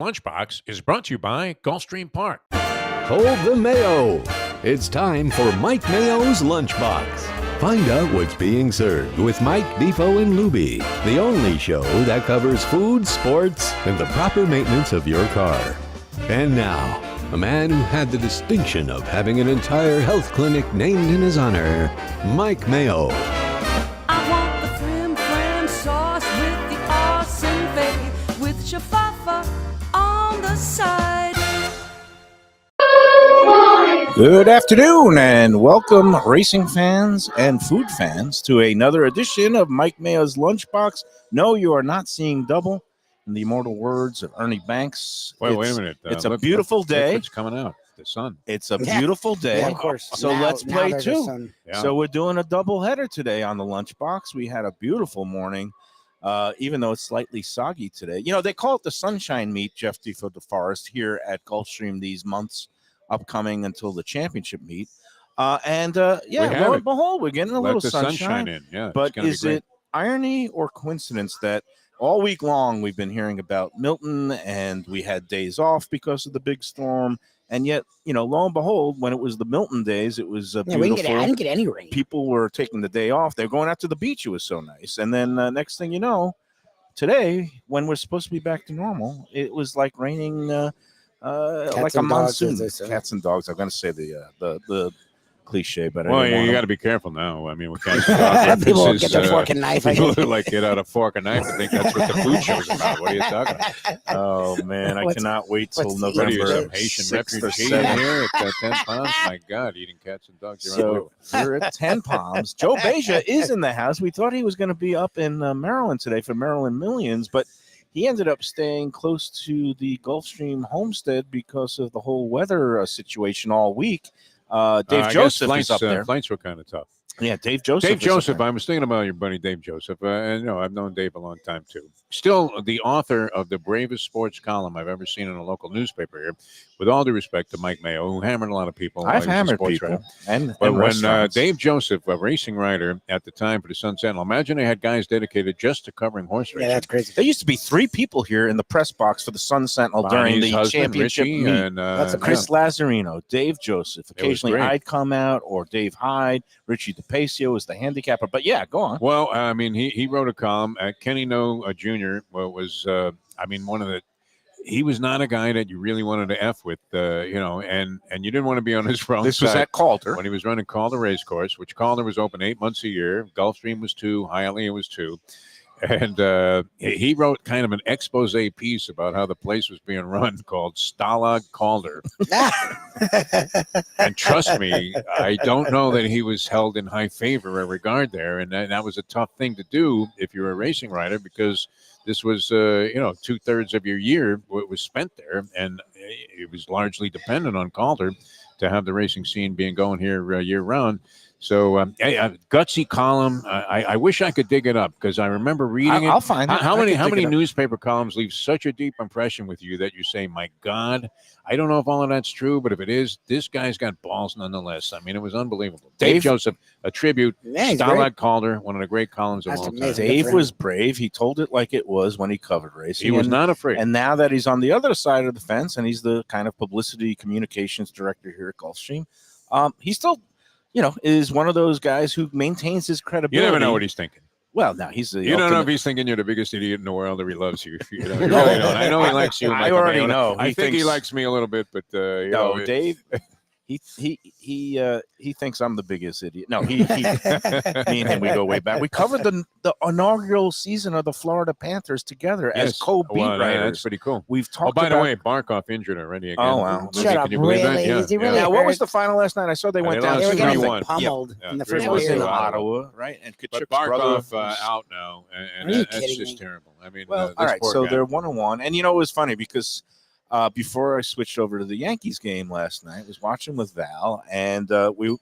Lunchbox is brought to you by Gulfstream Park. Hold the Mayo. It's time for Mike Mayo's Lunchbox. Find out what's being served with Mike, Defo and Lubie, the only show that covers food, sports, and the proper maintenance of your car. And now, a man who had the distinction of having an entire health clinic named in his honor, Mike Mayo. I want the flim flam sauce with the awesome fave with shafafa on the side. Good afternoon and welcome racing fans and food fans to another edition of Mike Mayo's Lunchbox. No, you are not seeing double. In the immortal words of Ernie Banks. Wait a minute. It's a beautiful day. It's coming out. The sun. It's a beautiful day. Yeah, of course. So Now- let's now play there's a too. sun. Yeah. So we're doing a double header today on the Lunchbox. We had a beautiful morning, even though it's slightly soggy today. You know, they call it the sunshine meet, Jeff Defo DeForest, here at Gulfstream these months upcoming until the championship meet. Lo and behold, we're getting a Let little the sunshine in. Yeah. But it's gonna is be great. it irony or coincidence that all week long we've been hearing about Milton and we had days off because of the big storm? And yet, you know, lo and behold, when it was the Milton days, it was Yeah, beautiful. I didn't get any rain. People were taking the day off. They're going out to the beach. It was so nice. And then next thing you know, today, when we're supposed to be back to normal, it was like raining like a and dogs, monsoon. as they say. Cats and dogs. I'm going to say the cliche, but Well, I didn't you want got to be careful now. I mean, we can't talk People references, get their fork and knife. People like get out a fork and knife and think that's what the food show's about. What are you talking about? Oh man, I What's- cannot wait till what's the- What are you, November some Haitian 6th or refugee 7th. here at 10 Palms? My God, eating cats and dogs. You're So unbelievable. we're at 10 Palms. Joe Beja is in the house. We thought he was going to be up in Maryland today for Maryland Millions, but he ended up staying close to the Gulfstream homestead because of the whole weather situation all week. Dave I guess Joseph flights, is up there. Flights were kind of tough. Yeah, Dave Joseph. Dave is up Joseph, there. I was thinking about your buddy Dave Joseph. And you know, I've known Dave a long time too. Still the author of the bravest sports column I've ever seen in a local newspaper here. With all due respect to Mike Mayo, who hammered a lot of people. while I've he was a hammered sports people. writer. And But when restaurants. Dave Joseph, a racing writer at the time for the Sun Sentinel, imagine they had guys dedicated just to covering horse Yeah, racing. that's crazy. There used to be 3 people here in the press box for the Sun Sentinel during Bonnie's the husband, championship Richie, meet. and That's a Chris Lazarino, Dave Joseph. was Occasionally great. I'd come out, or Dave Hyde, Richie DePacio was the handicapper. But yeah, go on. Well, I mean, he wrote a column. Kenny No Jr. was, one of the. He was not a guy that you really wanted to F with, and you didn't want to be on his wrong This was side. at Calder. When he was running Calder Race Course, which Calder was open 8 months a year. Gulfstream was 2. Hialeah was 2. And he wrote kind of an expose piece about how the place was being run called Stalag Calder. And trust me, I don't know that he was held in high favor or regard there. And that was a tough thing to do if you're a racing rider, because this was, 2/3 of your year was spent there. And it was largely dependent on Calder to have the racing scene being going here year round. So, gutsy column. I wish I could dig it up because I remember reading I'll it. find it. How I many can dig many it up. newspaper columns leave such a deep impression with you that you say, "My God, I don't know if all of that's true, but if it is, this guy's got balls nonetheless." I mean, it was unbelievable. Dave Joseph, a tribute. Yeah, he's Stalag great. Calder, one of the great columns of That's all time. amazing. Dave Good for was brave. He told it like it was when he covered racing. He was And- not afraid. And now that he's on the other side of the fence and he's the kind of publicity communications director here at Gulfstream, he still, is one of those guys who maintains his You credibility. never know what he's thinking. Well, now he's the You don't know if ultimate- he's thinking you're the biggest idiot in the world or he loves you. You really don't. I know he likes you. I Michael already Mayo. know. I He think he thinks- likes me a little bit, but No, Dave. He thinks I'm the biggest idiot. No, he me and him, we go way back. We covered the inaugural season of the Florida Panthers together as co-beat Well, writers. That's pretty cool. We've Oh, talked by the about. way, Barkov injured already again. Oh, wow. Can Shut up, you believe that? really? Yeah, Is he yeah. really Now, what was hurt? the final last night? I saw they went they down lost They were getting 3-1. pummeled Yeah, in the It first 3-1 was in period. Ottawa, right? And But Kachuk's brother Barkov was- out now, and Are you that's kidding just me? terrible. I mean, Well, this all right. poor So guy. they're 1-1, and it was funny because before I switched over to the Yankees game last night. I was watching with Val, and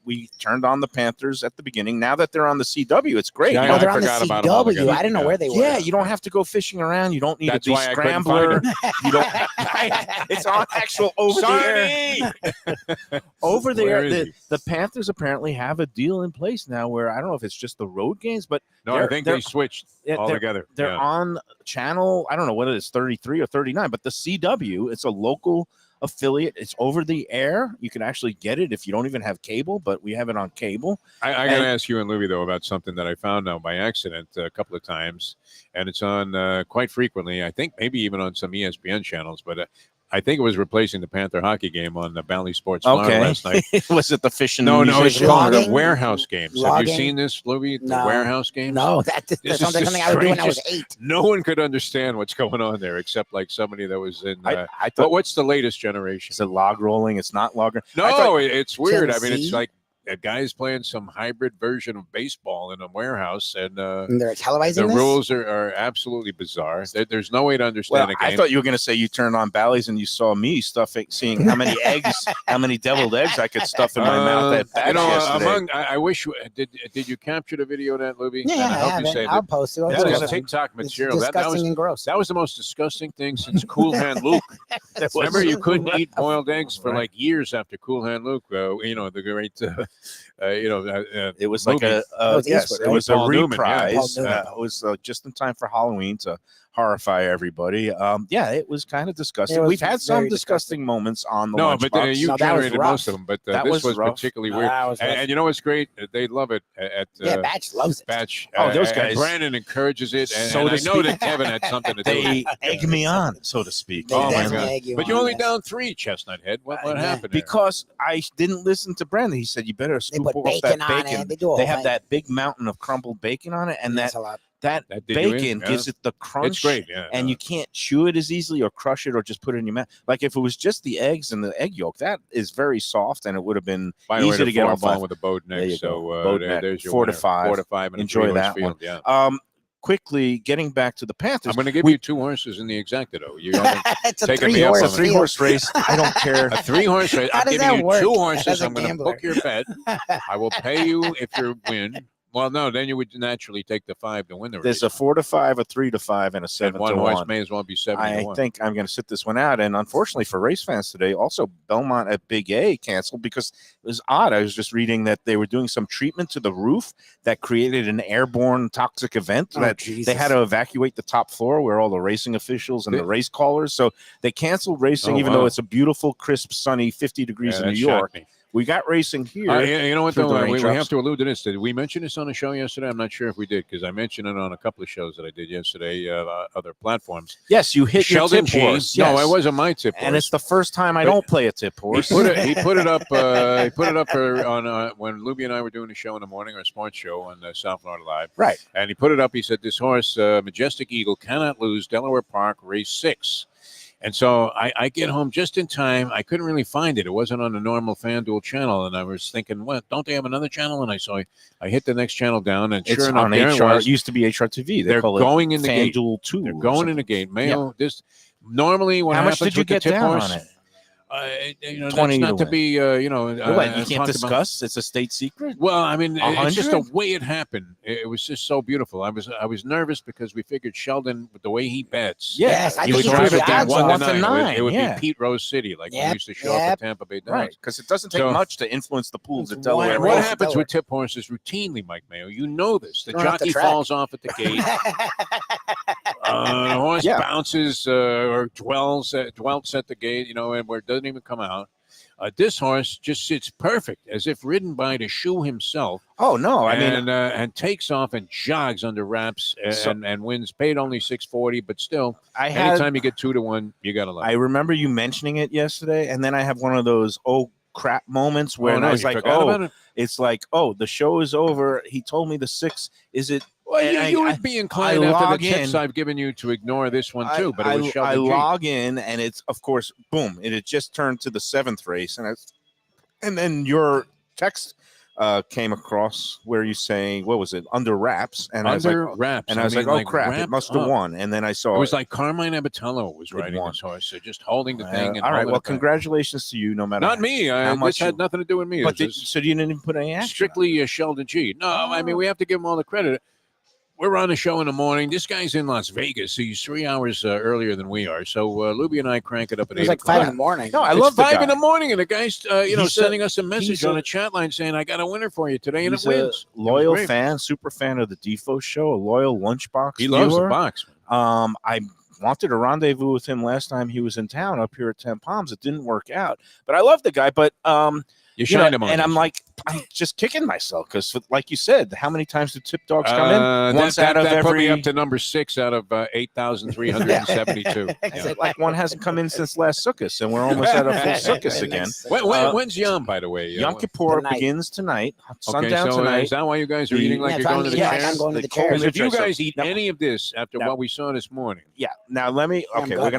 we turned on the Panthers at the beginning. Now that they're on the CW, it's great. Yeah, You know, They're on the forgot about 'em altogether. CW. I didn't know where they were. yeah, you don't have to go fishing around. You don't need That's a why I couldn't find scrambler. You don't. It's on actual over the air. Over Where there, is he? the Panthers apparently have a deal in place now where I don't know if it's just the road games, but No, I think they switched altogether. they're on channel, I don't know what it is, 33 or 39, but the CW, it's a local affiliate. It's over the air. You can actually get it if you don't even have cable, but we have it on cable. I got to ask you and Lubie, though, about something that I found now by accident a couple of times, and it's on quite frequently. I think maybe even on some ESPN channels, but I think it was replacing the Panther hockey game on the Bally Sports Florida last night. Was it the fishing? No, it's called the Logging? warehouse games. Have Logging? you seen this, Lubie? The No. warehouse games? No, that This sounds like is the something I would do when I was strangest- 8. No one could understand what's going on there except like somebody that was in. I But thought, what's the latest generation? is it log rolling? It's not log rolling. No, I thought- it's weird. I mean, it's Tennessee? like a guy's playing some hybrid version of baseball in a warehouse, and And they're televising the this? rules are absolutely bizarre. There's no way to understand Well, a game. I thought you were going to say you turned on Bally's and you saw me seeing how many eggs, how many deviled eggs I could stuff in my mouth at Batch yesterday. I wish did you capture the video of that, Lubie? Yeah, And I hope have you it. saved I'll it. post it. That Yeah, is TikTok It's material. That disgusting was and gross. that was the most disgusting thing since Cool Hand Luke. That was- Remember, you couldn't eat boiled eggs for like years after Cool Hand Luke. The great, It was like movie. was yes, Eastwood, it right? was a Paul Newman, yeah. reprise. Paul Newman. It was just in time for Halloween to horrify everybody. It was kind of disgusting. It was We've had some very disgusting moments on the No, but Lunchbox. you No, that was generated rough. most of them. But That this was rough. particularly No, weird. that was rough. And you know what's great? They love it at Yeah, Batch loves it. Batch. Oh, those and guys. Brandon encourages it, and, So and to I know speak. that Kevin had something to do with They it. egg me on, so to speak. They Oh, my definitely God. egg you But you're on, only yes. down 3, Chestnut Head. What Yeah. happened? there? Because I didn't listen to Brandon. He said you better They scoop put off bacon that on bacon. it. They do a They whole have thing. that big mountain of crumbled bacon on it, and That's that a lot. that That did you in? bacon Yeah. gives it the crunch. It's great. Yeah. And you can't chew it as easily or crush it or just put it in your mouth. Like if it was just the eggs and the egg yolk, that is very soft and it would have been By the way, easy to get on ball five. with a bowed neck. There you So go. Bowed neck. there's your 4 to winner. 5. 4 to 5. And Enjoy that field. one. Yeah. Quickly getting back to the Panthers. I'm going to give you 2 horses in the exactado. You haven't It's a taken me up three-horse on a it. field. 3-horse race. I don't care. a 3-horse race. How I'm does giving that you work 2 horses. as a I'm going to gambler? book your bet. I will pay you if you win. Well, no, then you would naturally take the 5 to win the race. There's a 4 to 5, a 3 to 5, and a 7 and one to horse 1. may as well be 7 to I 1. think I'm going to sit this one out. And unfortunately for race fans today, also Belmont at Big A canceled because it was odd. I was just reading that they were doing some treatment to the roof that created an airborne toxic event Oh, that Jesus. they had to evacuate the top floor where all the racing officials and the race callers. So they canceled racing, Oh, even wow. though it's a beautiful, crisp, sunny 50 degrees in that New shocked York. me. We got racing here. You know what, through though? the We raindrops. have to allude to this. Did we mention this on the show yesterday? I'm not sure if we did because I mentioned it on a couple of shows that I did yesterday, other platforms. Yes, you hit Sheldon your tip G. horse. No, Yes. it wasn't my tip horse. And it's the first time I But- don't play a tip horse. He put it up. He put it up on when Lubie and I were doing a show in the morning, our sports show on South Florida Live. Right. And he put it up. He said, "This horse, Majestic Eagle, cannot lose. Delaware Park, race 6." And so I get home just in time. I couldn't really find it. It wasn't on the normal FanDuel channel, and I was thinking, "What? Don't they have another channel?" And I hit the next channel down, and It's sure enough, on there it HR. It was. used to be HRTV. They They're call going it in the gate. FanDuel 2. They're or going in something. the gate. Mayo. This normally what How much happens did you with the get tip down horse, on it? That's 20 not to to be, Well, you talked can't about. discuss. It's a state secret. Well, I mean, it's just the 100? way it happened. It was just so beautiful. I was nervous because we figured Sheldon, with the way he bets, Yes, I he think would he drive threw it the down odds 1 on to it. 9. It would Yeah. be Pete Rose City, like when we Yep, used to show up at Tampa Bay Downs. Right, because it doesn't take So- much to influence the pools at It's Delaware. And one what race, happens Delaware. with tip horses routinely, Mike Mayo? You know this. The Run off the jockey track. falls off at the gate. The horse Yeah. bounces or dwells at the gate, and where it doesn't even come out. This horse just sits perfect, as if ridden by the shoe himself, Oh no, I mean, and takes off and jogs under wraps and wins. Paid only $640, but still, anytime you get 2 to 1, you got to love. I remember you mentioning it yesterday, and then I have one of those crap moments where I was like, about it. it's like, the show is over. He told me the 6. Is it? Well, and you I- would be inclined I after log the tips in. I've given you to ignore this one too, but it was I Sheldon G. log in, and it's, of course, boom, it had just turned to the 7th race, and then your text came across where you saying, what was it, Under Wraps, and I was like, Wraps. and I was mean, like, oh crap, it wrapped must have up. won. And then I saw It was like Carmine Abatello was It riding won. this horse, so just holding the thing. And all right, holding well, it back. congratulations to you, no matter Not me. how This much had you- nothing to do with me. But It was so you didn't even put any action on it. strictly Sheldon G. No, I mean, Oh. we have to give him all the credit. We're on a show in the morning. This guy's in Las Vegas. So he's 3 hours earlier than we are. So Lubie and I crank it up at It was 8 like o'clock. 5 in the morning. No, I It's love the 5 guy. in the morning, and the guy's He's sending us a message he's on a- a chat line saying, "I got a winner for you today," and He's it wins. a loyal great. fan, super fan of the Defo show, a loyal Lunchbox He loves the viewer. box. I wanted to rendezvous with him last time he was in town up here at Ten Palms. It didn't work out, but I love the guy. But You you know, shined him on and this. I'm like, I'm just kicking myself because, like you said, how many times do tip dogs come in? Once that out of put me every. up to number 6 out of 8,372. It's like one hasn't come in since last Sukkot, and we're almost at a full Sukkot again. When's Yom, by the way? Yom Kippur Tonight. begins tonight, Okay, sundown so tonight. is that why you guys are The- eating like Yeah, you're so going to the yeah, chair? I'm going to the cold chair. Because if you Mitch, I guys said- eat No. any of this after No. what we saw this morning, Yeah. Now let me. I'm Okay, gonna. we're I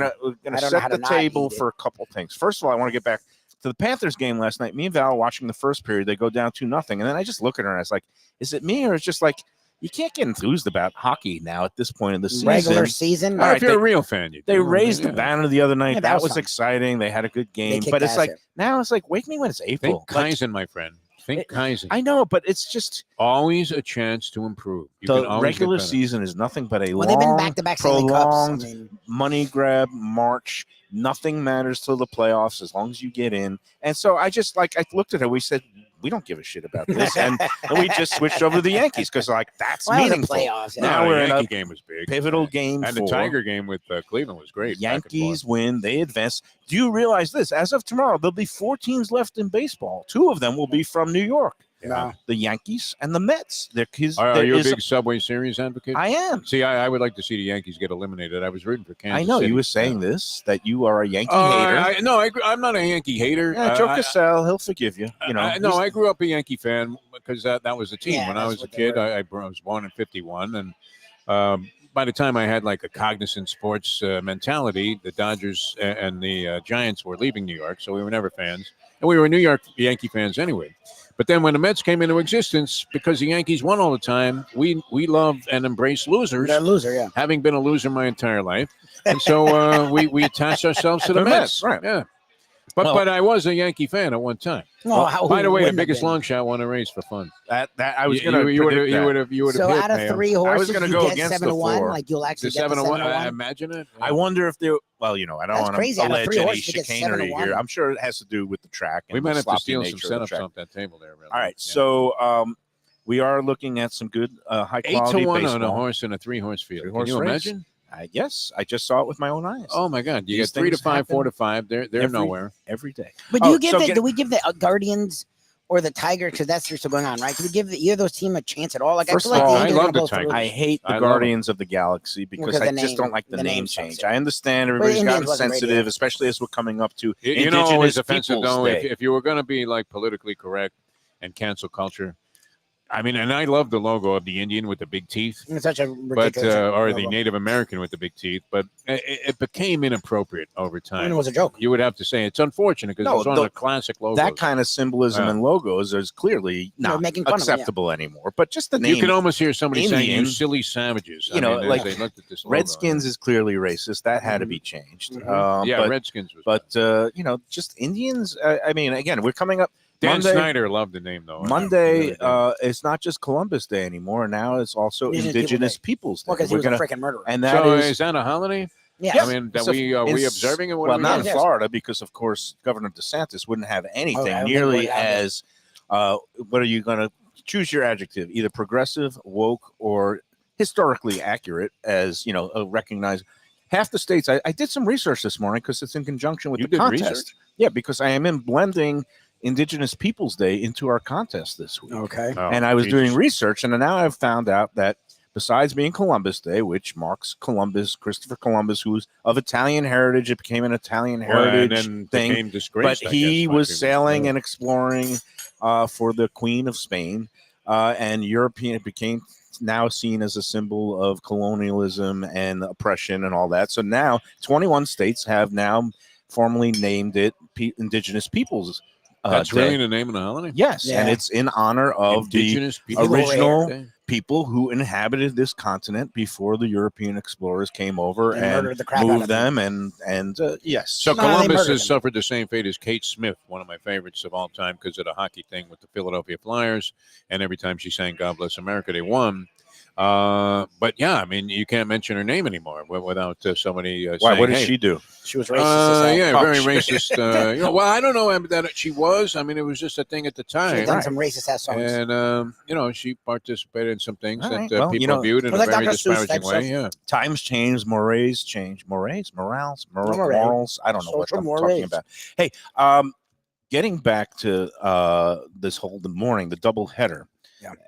gonna don't know how set to the not table eat it. for a couple things. First of all, I want to get back to the Panthers game last night. Me and Val watching the first period. They go down 2-0, and then I just look at her and I was like, "Is it me or it's just like you can't get enthused about hockey now at this point in the season?" Regular season. All right, if you're a real fan, you They do. raised Yeah. the banner the other night. Yeah, that was fun. exciting. They had a good game, kicked but it's ass like there. now it's like wake me when it's Think April. Like, Kaizen, my friend. Think Kaizen. I know, but it's just Always a chance to improve. You can the always regular get better. season is nothing but a Well, they've been long, back-to-back Stanley Cups. I prolonged mean, money grab march. Nothing matters till the playoffs as long as you get in. And so I just I looked at her. We said we don't give a shit about this, and we just switched over to the Yankees because that's well, that was the meaningful. playoffs. No, Now the we're in Yankee a game was big. Pivotal game, And four. the Tiger game with Cleveland was great. back and Yankees forth. win. They advance. Do you realize this? As of tomorrow, there'll be 4 teams left in baseball. 2 of them will be from New York. No. The Yankees and the Mets. Are you a big Subway Series advocate? I am. See, I would like to see the Yankees get eliminated. I was rooting for Kansas I know City. you were saying this that you are a Yankee Yeah. hater. No, I'm not a Yankee hater. Yeah, Joe I- Cassell, he'll forgive you. You know, no, he's- I grew up a Yankee fan because that was the team. Yeah, when I that's was a what they kid, were. I was born in '51, and by the time I had like a cognizant sports mentality, the Dodgers and the Giants were leaving New York, so we were never fans, and we were New York Yankee fans anyway. But then when the Mets came into existence, because the Yankees won all the time, we love and embrace losers. They're a loser, yeah. Having been a loser my entire life, and so we attached ourselves to the The Mets. Mets, right. Yeah. But I was a Yankee fan at one time. Well, how- By the who way, the wouldn't have biggest been? long shot won a race for fun. that I was going to you would have So hit out of Mayo. 3 I was horses, gonna you go get against 7 the to 1. 4. Like you'll The actually get the 7 to 7 1. to 1. Imagine it. I wonder if there. Well, you know, I don't That's want crazy. to Out of allege 3 any horses, you get 7 to chicanery 1. here. I'm sure it has to do with the track. And We might the have to sloppy steal some nature of the setups track. off that table there. Really. All right, Yeah. so we are looking at some good high 8 quality to 1 baseball. on a horse in a 3-horse field. Can Three-horse you race. imagine? Yes, I just saw it with my own eyes. Oh my God! You These get 3 to things 5, 4 to happen 5. They're every- nowhere. every day. But do Oh, you give so the, get- do we give the Guardians or the Tiger, because that's still going on, right? Do we give either of those teams a chance at all? Like First I feel like of all, the I Angels love will the go Tigers. through. I hate I the love Guardians of the Galaxy because Because I the just name- don't like the the name name change. sucks, I understand everybody's Indians gotten wasn't great sensitive, either. especially as we're coming up to You know, it's Indigenous offensive Peoples though. Day. If you were going to be like politically correct and cancel culture, I mean, and I love the logo of the Indian with the big teeth. It's such a But ridiculous. or the logo. Native American with the big teeth, but it became inappropriate over I mean, time. it was a joke. You would have to say it's unfortunate because No, it was on the- the classic logo. that kind of symbolism Yeah. and logos is clearly They're not making fun of it, yeah. acceptable anymore. But just the name, You can almost hear somebody saying, "You Indian, silly savages." you know, mean, as like, they looked at this logo. Redskins is clearly racist. That had to be changed. Mhm. Yeah, but, Redskins was. but you know, just Indians. I mean, again, we're coming up. Dan Monday, Snyder loved the name though. Monday, He really did. it's not just Columbus Day anymore. Now it's also Indigenous People Indigenous Peoples Day. Well, because he We're was gonna, a freaking murderer. and that so is is that a holiday? Yeah. Yes. I mean, that So we are we in- observing it? What well, are we not doing? in Florida because, of course, Governor DeSantis wouldn't have anything I don't think nearly we'd have it. as. What are you going to choose your adjective? Either progressive, woke, or historically accurate, as you know, recognized. Half the states. I did some research this morning because it's in conjunction with You the did contest. research? Yeah, because I am in blending Indigenous Peoples Day into our contest this week. Okay. Oh, And I was Jesus. doing research, and now I've found out that besides being Columbus Day, which marks Columbus, Christopher Columbus, who's of Italian heritage, it became an Italian Well, and heritage then thing. became But disgraced, I he guess, by was people. sailing and exploring for the Queen of Spain, and European it became now seen as a symbol of colonialism and oppression and all that. So now 21 states have now formally named it Indigenous Peoples That's day. really the name of the holiday? Yes, and Yeah. it's in honor of Indigenous the people. original Day. people who inhabited this continent before the European explorers came over And and murdered the crap out moved of them. them. And yes, So No, they Columbus murdered has him. suffered the same fate as Kate Smith, one of my favorites of all time, because of the hockey thing with the Philadelphia Flyers. And every time she sang "God Bless America," they won. But yeah, I mean, you can't mention her name anymore without somebody why? saying, What did "Hey, she do? She was racist. as hell. yeah, Oh, very shit. racist." Well, I don't know that she was. I mean, it was just a thing at the She had time. done some racist ass songs. And she participated in some things All that right, well, people viewed in Well, a like very Dr. Seuss disparaging type way. stuff. Yeah. Times change, morals change, morals. I don't know what Social I'm mores. talking about. Hey, getting back to this whole the morning, the double header.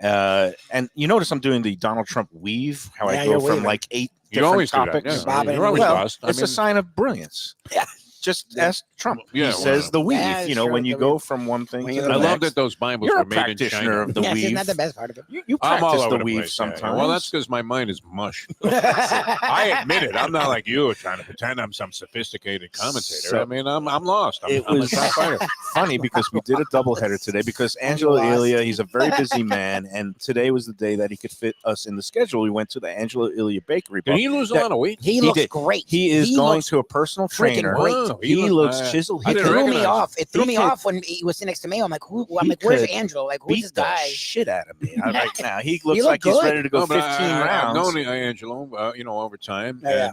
Yeah. And you notice I'm doing the Donald Trump weave, how Yeah, I go you're from weaving. like 8 You different always topics. do that. Yeah. Bobbing You're always and lost. I It's a mean, sign of brilliance. Yeah. Just ask Trump. Yeah, He says well, the weave. Yeah, you know, sure, when you the go weave. from one thing When to you the go I to love next. that those Bibles You're were a made in practitioner China. of the Yes, weave. isn't that the best part of it? You I'm all practice over the the weave place. sometimes. Well, that's because my mind is mush. I admit it. I'm not like you trying to pretend I'm some sophisticated commentator. So- I mean, I'm lost. It I'm a was top fighter. funny because we did a doubleheader today because Angelo lost. Ilia, he's a very busy man, and today was the day that he could fit us in the schedule. We went to the Angelo Ilia Bakery Bar. Did he lose a That- lot of weight? He He looks did. great. He is going looks to a personal freaking trainer. great. Wow, He looks uh, chiseled. I He didn't could threw me recognize off. It threw He me could- off when he was sitting next to me. I'm like, I'm He like, where's could Angelo? Like, who's beat this the guy? shit out of me right now. He looks look like he's good. ready to go No, but 15 I've rounds. known Angelo, over time, Yeah,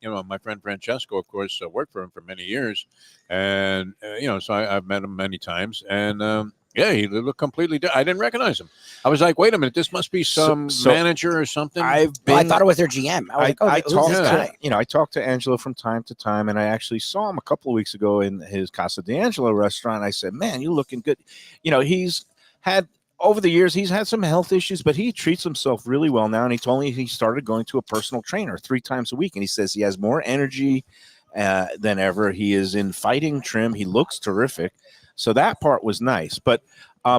and my friend Francesco, of course, worked for him for many years, and so I've met him many times, and yeah, he looked completely different. I didn't recognize him. I was like, wait a minute, this must be some So manager or something. I've Well, I been. thought it was their GM. I was like, oh, I who's talked this to- guy? I talked to Angelo from time to time, and I actually saw him a couple of weeks ago in his Casa d'Angelo restaurant. I said, "Man, you looking good." He's had over the years he's had some health issues, but he treats himself really well now. And he told me he started going to a personal trainer 3 times a week, and he says he has more energy than ever. He is in fighting trim. He looks terrific. So that part was nice, but.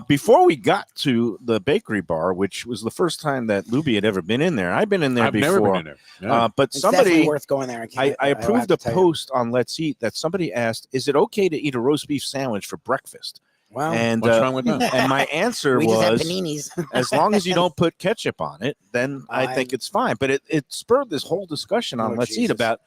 Before we got to the bakery bar, which was the first time that Lubie had ever been in there, I've been in there I've before. never been in there. Yeah. But It's somebody, definitely worth going there. I will have approved to a tell you. post on Let's Eat that somebody asked, "Is it okay to eat a roast beef sandwich for breakfast?" Well, And What's wrong with that? and my answer we just had was, paninis. as long as you don't put ketchup on it, then I think it's fine. But it spurred this whole discussion on Oh, Let's Eat Jesus. about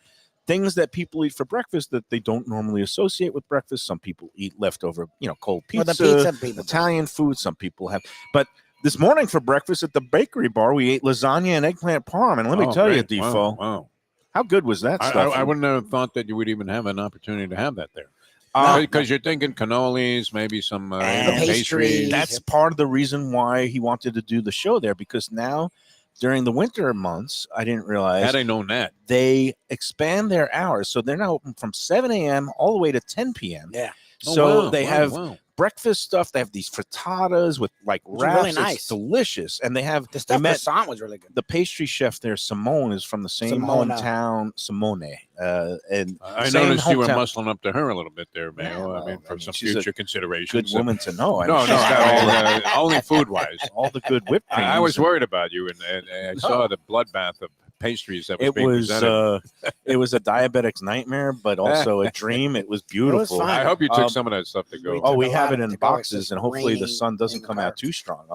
things that people eat for breakfast that they don't normally associate with breakfast. Some people eat leftover, cold Well, pizza, the pizza people. Italian food. Some people have, but this morning for breakfast at the bakery bar, we ate lasagna and eggplant parm. And let me Oh, tell great. you, Defo, Wow. how good was that stuff? I wouldn't have thought that you would even have an opportunity to have that there. Uh, Because you're thinking cannolis, maybe some And pastries. That's part of the reason why he wanted to do the show there, because now during the winter months, I didn't realize Had I known that, they expand their hours. So they're now open from 7 a.m. all the way to 10 p.m. Yeah. So wow, they wow, have wow. breakfast stuff. They have these frittatas with like Which are wraps. really It's nice. delicious. And they have The stuff we met croissant was really good. the pastry chef there, Simone, is from the same Simona. hometown, Simone. And I same noticed you were hometown. muscling up to her a little bit there, Mayo. Yeah, I well, mean, for some she's a future considerations. good woman to know. I No, mean, she's got all the, only food wise. all the good whipped creams. I was and- worried about you, and I saw the bloodbath of pastries that was It being was presented. it was a diabetic's nightmare, but also a dream. It was beautiful. fine. I hope you took um, some of that stuff to go. Oh, we took a have lot it of in to go. It's boxes, just and hopefully the raining sun doesn't in the come car. out too strong.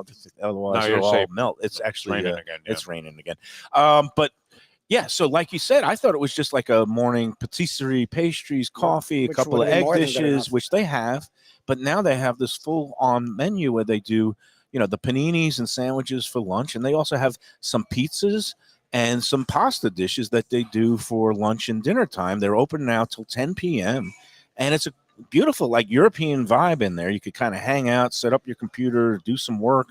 Otherwise, No, you're it'll all safe. melt. It's actually raining again. Yeah. it's raining again. But yeah, so like you said, I thought it was just like a morning patisserie, pastries, coffee, a Which couple would of have been egg more than good dishes, enough. which they have. But now they have this full-on menu where they do, the paninis and sandwiches for lunch, and they also have some pizzas and some pasta dishes that they do for lunch and dinner time. They're open now till 10 p.m. And it's a beautiful, like European vibe in there. You could kind of hang out, set up your computer, do some work.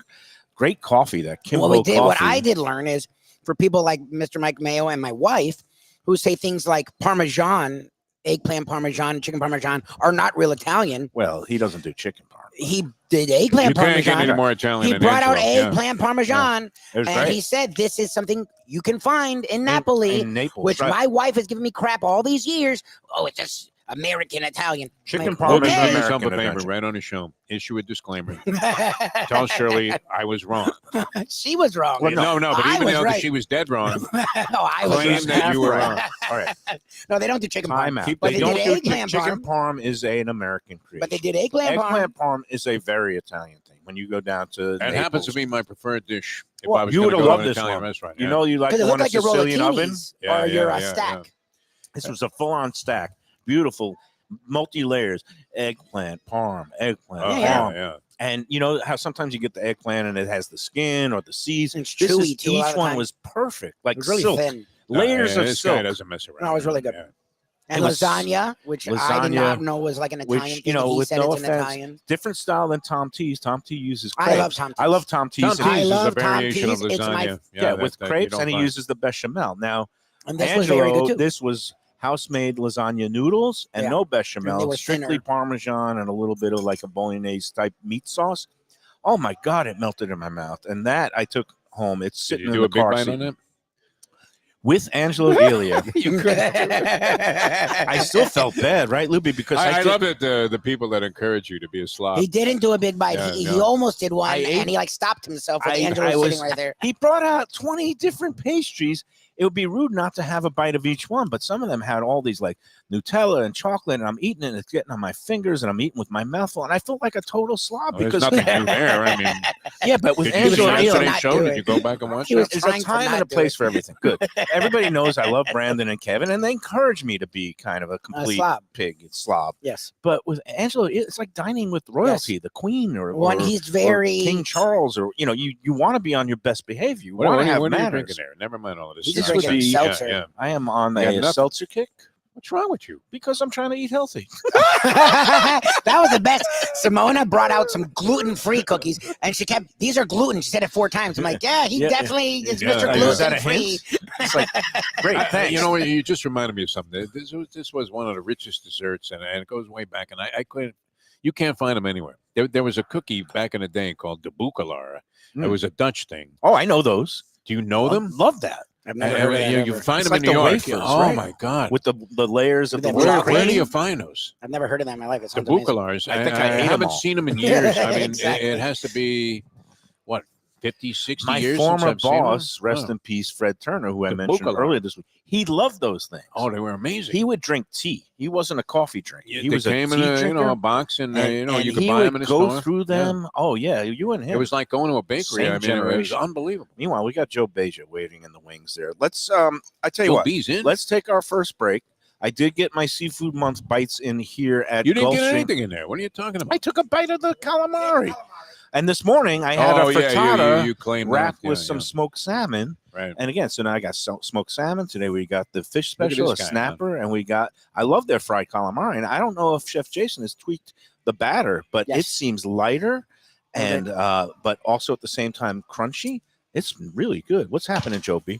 Great coffee, that Kimbo What we did, what coffee. I did learn is for people like Mr. Mike Mayo and my wife, who say things like Parmesan, eggplant Parmesan, chicken Parmesan are not real Italian. Well, he doesn't do chicken parm. He did You eggplant can't get any Parmesan. more Italian He than brought out Angelo. Yeah. eggplant Parmesan, It was and great. he said this is something you can find in Napoli, in Naples, which right. my wife has given me crap all these years. Oh, it's just American Italian. Chicken Like, parm is okay. an Do yourself a American favor invention. right on the show. Issue a disclaimer. Tell Shirley I was wrong. She was wrong. No, but I even was though right. she was dead wrong, I was claim right. that you were wrong. All right, No, they don't do chicken time parm. out. Keep But the- they don't did do eggplant chicken parm. parm is an American creation. But they did eggplant Eggplant parm. parm is a very Italian thing. When you go down to That Naples. happens to be my preferred dish. If Well, I was you going would to have go loved to an this Italian one. restaurant. You yeah. know, you like Because it the one looked in like your Sicilian oven. rolatinis Yeah, or your yeah, yeah, stack. This was a full-on stack, beautiful, multi-layers, eggplant, parm, eggplant, Oh, Yeah, yeah. and you know how sometimes you get the eggplant and it has the skin or the seeds. It's This chewy is, too, a lot each of the one time. was perfect, like It was really silk, thin. layers of This guy silk. doesn't mess around. No, it was really good. Yeah. And It was- lasagna, which I did not know was like an which, Italian thing. you know, and he with said no it's an offense, Italian. Different style than Tom T's. Tom T uses I crepes. love Tom T's. I love Tom T's. Tom and- T's is a love Tom variation of T's. It's my- lasagna. yeah, with that you crepes, don't and he find. uses the bechamel. Now, And this was very Angelo, good too. this was house-made lasagna noodles and Yeah. no And they bechamel, were strictly thinner. Parmesan and a little bit of like a bolognese type meat sauce. Oh my God, it melted in my mouth. And that I took home. It's Did sitting you in do the a big car bite seat on that? with Angelo Elia. You I still felt bad, right, Lubie? Because I did- love it. The people that encourage you to be a slob. He didn't do a big bite. Yeah, he no. almost did one, I ate- and he like stopped himself with I Angelo was- sitting right there. He brought out 20 different pastries. It would be rude not to have a bite of each one, but some of them had all these like Nutella and chocolate, and I'm eating it, and it's getting on my fingers, and I'm eating with my mouth full, and I felt like a total slob Well, there's because nothing new there. I mean, yeah, but with did you see Angelo trying to Elia, yesterday's not show? do Did it. you go back and watch He was it? there's trying a to time and not a do place it. for everything. Good. Everybody knows I love Brandon and Kevin, and they encourage me to be kind of a complete slob. pig. It's slob. Yes. But with Angelo, it's like dining with royalty, the Queen or, One, or he's or very King Charles, or you know, you want to be on your best behavior. You What, want what, to have what are you manners. drinking there? Never mind all of this. He's just Sorry. drinking Yeah, seltzer. yeah. I am on You got a nothing. seltzer kick What's wrong with you? because I'm trying to eat healthy. That was the best. Simona brought out some gluten-free cookies, and she kept, these are gluten. She said it 4 times. I'm like, yeah, he Yeah. definitely is Yeah. Mr. Was that a Gluten-free. It's like, great, thanks. You know what? You just reminded me of something. This was one of the richest desserts, and it goes way back. And I couldn't. You can't find them anywhere. There was a cookie back in the day called de Bucalara. It Mm. was a Dutch thing. Oh, I know those. Do you know them? Love that. I've never heard of that You ever. find It's them like in New the York. wafers, Oh right? my God! With the layers of With the that Where, chocolate. where do you find those? I've never heard of them in my life. It The sounds amazing. Bucalars. I think I ate 'em haven't all. seen them in years. I mean, Exactly. it has to be what 50, 60 My years former since I've seen them? boss, rest Oh. in peace, Fred Turner, who I The mentioned Bucalar. earlier this week. He loved those things. Oh, they were amazing. He would drink tea. He wasn't a coffee drinker. Yeah, He they was a came tea in a drinker. a box, and, and you could he buy would them in a go store. through Yeah. them. Oh yeah, you and him. It was like going to a bakery. Same I mean, it was generation. unbelievable. Meanwhile, we got Joe Beja waiting in the wings there. Let's I tell you Joe what. B's in. Let's take our first break. I did get my seafood month bites in here at You didn't get Gulfstream. anything in there. What are you talking about? I took a bite of the calamari. And this morning I had oh a frittata yeah, you claim wrapped that. with Yeah, some yeah. smoked salmon. Right. And again, so now I got smoked salmon. Today we got the fish Look at special, a this guy, snapper, and we got, I love their fried calamari. And I don't know if Chef Jason has tweaked the batter, but it Yes. seems lighter and but also at the same time crunchy. It's really good. What's happening, Joe B?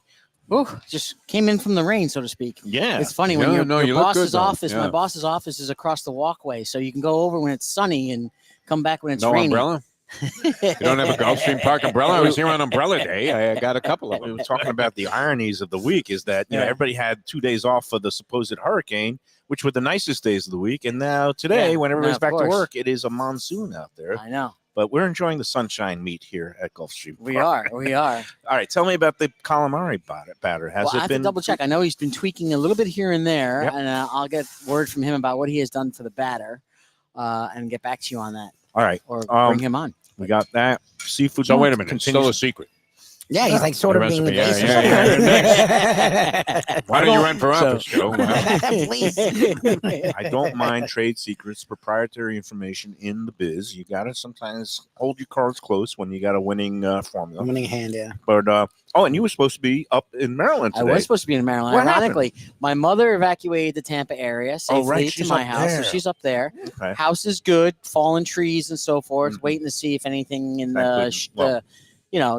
Ooh, just came in from the rain, so to speak. Yeah. It's funny No, when your no, you look good, boss's though. office. Yeah. My boss's office is across the walkway, so you can go over when it's sunny and come back when it's No rainy. umbrella. You don't have a Gulfstream Park umbrella. I was here on Umbrella Day. I got a couple of We them. were talking about the ironies of the week is that you know Yeah. everybody had 2 days off for the supposed hurricane, which were the nicest days of the week, and now today, Yeah, when everybody's of back to course. work, it is a monsoon out there. I know But we're enjoying the sunshine meat here at Gulfstream. we Park. are. We are. All right, tell me about the calamari batter. Has Well, I it have been to double check. I know he's been tweaking a little bit here and there, Yep. and I'll get word from him about what he has done for the batter, and get back to you on that, All right, or Um, bring him on. we got that seafood. So wait a minute. It's Continues- still a secret. Yeah, he's like sort of The being recipe, evasive. yeah, Why don't you run for So- office, Joe? Please. I don't mind trade secrets, proprietary information in the biz. You got to sometimes hold your cards close when you got a winning formula. Winning hand, yeah. But and you were supposed to be up in Maryland I today. was supposed to be in Maryland. What happened? Ironically, my mother evacuated the Tampa area safely Oh, right. to She's my up house, there. so she's up there. Okay. House is good, fallen trees and so forth. Mhm. Waiting to see if anything in That the, couldn't- well,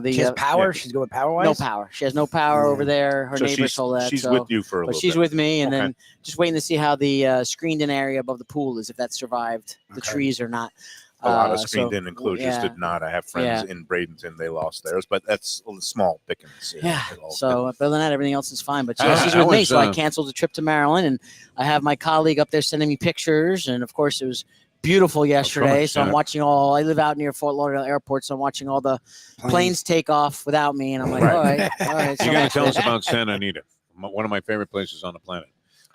the She has uh, power. yeah. She's good with power wise. no power. She has no power Yeah. over there. Her So neighbors told that. she's so, with you for a but little she's bit. with me, and Okay. then just waiting to see how the screened-in area above the pool is, if that survived the Okay. trees or not. A lot of So, screened-in enclosures yeah. did not. I have friends in Bradenton; they lost theirs, but that's a small pickings. Yeah. So other than that, everything else is fine. But Ah, she's that with me, was, so I canceled the trip to Maryland, and I have my colleague up there sending me pictures, and of course it was beautiful yesterday. course, So I'm watching I live out near Fort Lauderdale Airport, so I'm watching all the planes take off without me, and I'm like, all right. You got to tell us about Santa Anita, one of my favorite places on the planet.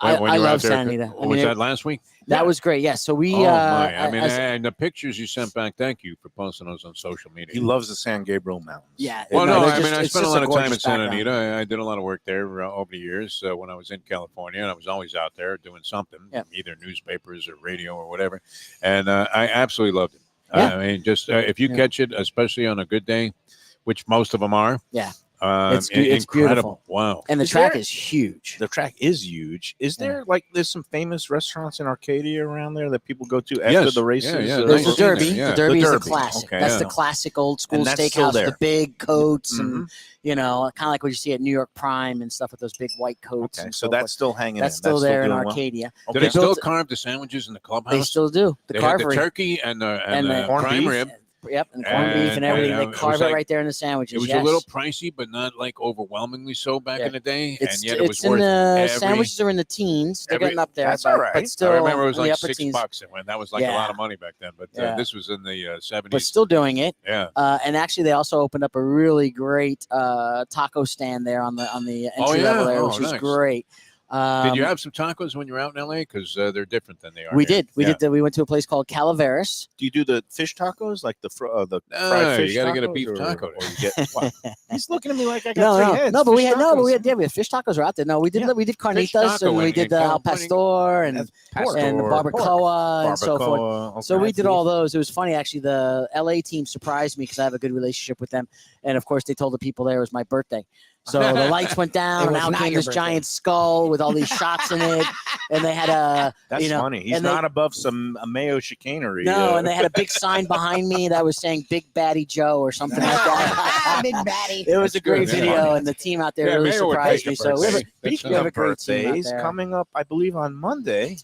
I When you were love out there, Santa Anita. I was mean, that last week? That was great. Yeah. So we. Oh my! I mean, as- and the pictures you sent back. Thank you for posting those on social media. He loves the San Gabriel Mountains. Yeah. Well, no, they're I mean, I it's spent a just lot of time gorgeous in Santa background. Anita. I did a lot of work there over the years when I was in California, and I was always out there doing something, either newspapers or radio or whatever. And I absolutely loved it. Yeah. I mean, just if you catch it, especially on a good day, which most of them are. Yeah. It's beautiful. incredible. Wow. And the Is track there- is huge. The track is huge. Is there there's some famous restaurants in Arcadia around there that people go to after Yes. the races? Yeah, or- There's the I've seen Derby. that, yeah. The Derby is the Derby. classic. Okay, That's yeah. the classic old school And that's still steakhouse there. with the big coats and, Mhm. kind of like what you see at New York Prime and stuff with those big white coats. Okay, and so so that's forth. still hanging That's in. still there in doing well? Arcadia. Do Okay. they still built- carve the sandwiches in the clubhouse? They still do. The They had carvery. the turkey and the the corned prime beef? rib. Yep, and corned beef and And, everything. it They was carve it like- right there in the sandwiches. It was yes. a little pricey, but not like overwhelmingly so back Yeah. in the day. It's, and yet it was it's in worth the every. sandwiches are in the teens. They're every- getting up there. that's but, all right. But still, I remember it was in the like upper teens. $6 when that was like a Yeah. lot of money back then. But Yeah. this was in the But 70s. still doing it. Yeah. And actually, they also opened up a really great taco stand there on the entry level there, which was nice. great. Did you have some tacos when you were out in LA? Because they're different than they are. We here. did. We Yeah. did. We went to a place called Calaveras. Do you do the fish tacos, like the fried No, fish? you got to get a tacos, beef or taco. you get, what? He's looking at me like I got No, three no, heads. no, but we Fish had no, but we tacos. had fish tacos were out there. No, we did Yeah. we did Fish carnitas taco and we in did the al California. pastor and Pastor, and the pork. barbacoa and so forth. Barbacoa, So okay. we did all those. It was funny actually. The LA team surprised me because I have a good relationship with them, and of course they told the people there it was my birthday. So the lights went It down, and was out not came your this birthday. giant skull with all these shots in it, and they had a That's funny. He's and they- not above some Mayo chicanery. no, and they had a big sign behind me that was saying "Big Baddie Joe" or something like that. Big Batty. It was a great good, yeah. video, and the team out there Yeah, really Mayo would surprised take a me. So we have a, birthday. That's Speaking we have of a great team out birthdays, there. coming up, I believe on Monday,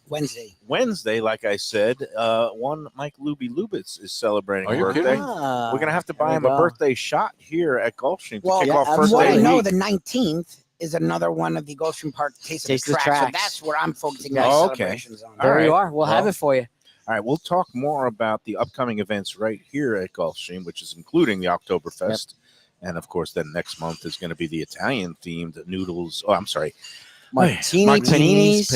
Wednesday, like I said, one Mike Lubie Lubitz is celebrating Are a you birthday. kidding? Ah, We're gonna have to there buy we him a go. birthday shot here at Gulfstream to Well, kick yeah, off first What day I of the know, week. the 19th is another one of the Gulfstream Park Taste of Taste the of the Track. So Tracks. that's where I'm focusing Yes. my Oh, okay. celebrations on. There All you right. are. We'll have Well, it for you. All right, we'll talk more about the upcoming events right here at Gulfstream, which is including the Oktoberfest. And of course, then next month is going to be the Italian themed noodles. Oh, I'm sorry. Martinis, paninis,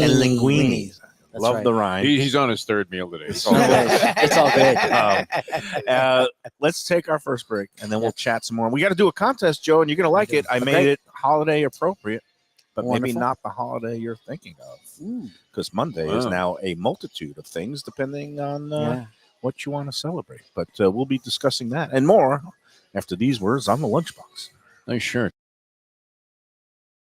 and linguinis. That's Love right. the rhyme. He's on his third meal today. It's So- all good. It's all good. Let's take our first break, and then we'll chat some more. We got to do a contest, Joe, and you're going to like it. I made it holiday appropriate, but maybe Wonderful. not the holiday you're thinking of, Mm, because Monday is Wow. now a multitude of things depending on yeah. what you want to celebrate. But we'll be discussing that and more after these words on the Lunchbox. Nice shirt.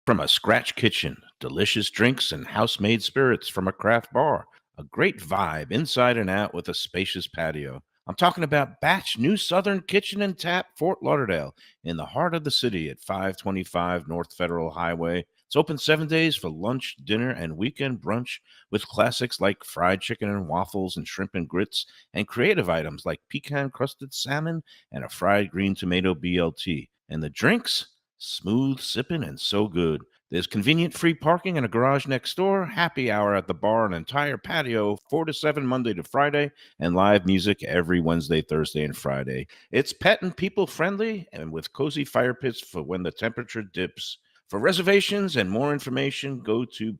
From a scratch kitchen, delicious drinks and house-made spirits from a craft bar. A great vibe inside and out with a spacious patio. I'm talking about Batch New Southern Kitchen and Tap, Fort Lauderdale, in the heart of the city at 525 North Federal Highway. It's open 7 days for lunch, dinner, and weekend brunch with classics like fried chicken and waffles and shrimp and grits, and creative items like pecan-crusted salmon and a fried green tomato BLT. And the drinks? Smooth sipping and so good. There's convenient free parking and a garage next door, happy hour at the bar, an entire patio, 4 to 7 Monday to Friday, and live music every Wednesday, Thursday, and Friday. It's pet and people friendly and with cozy fire pits for when the temperature dips. For reservations and more information, go to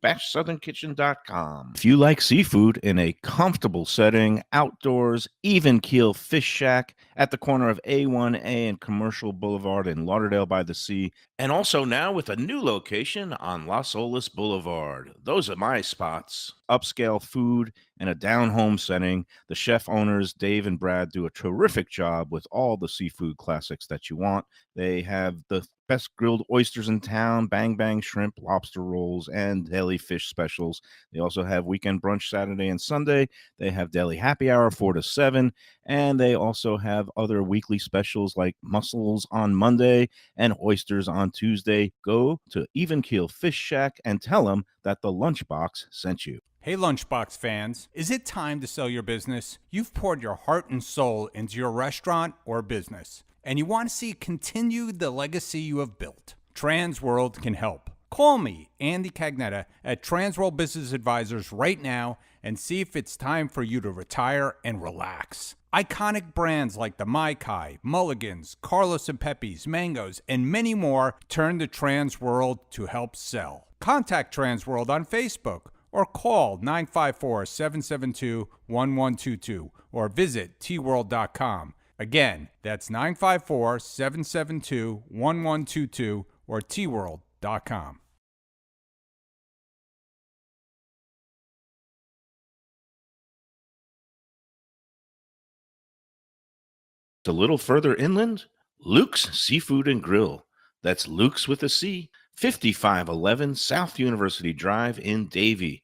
batchsouthernkitchen.com. If you like seafood in a comfortable setting, outdoors, even keel fish shack at the corner of A1A and Commercial Boulevard in Lauderdale by the Sea, and also now with a new location on Las Olas Boulevard. Those are my spots. Upscale food and a down-home setting. The chef owners, Dave and Brad, do a terrific job with all the seafood classics that you want. They have the best grilled oysters in town, bang bang shrimp, lobster rolls, and deli fish specials. They also have weekend brunch Saturday and Sunday. They have deli happy hour 4 to 7, and they also have other weekly specials like mussels on Monday and oysters on Tuesday. Go to Even Keel Fish Shack and tell them that the Lunchbox sent you. Hey Lunchbox fans, is it time to sell your business? You've poured your heart and soul into your restaurant or business, and you want to see continue the legacy you have built. Transworld can help. Call me, Andy Cagnetta, at Transworld Business Advisors right now and see if it's time for you to retire and relax. Iconic brands like the Mai Kai, Mulligans, Carlos and Pepe's, Mangoes, and many more turn to Transworld to help sell. Contact Transworld on Facebook or call 954-772-1122 or visit tworld.com. Again, that's 954-772-1122 or tworld.com. A little further inland, Luke's Seafood and Grill. That's Luke's with a C, 5511 South University Drive in Davie.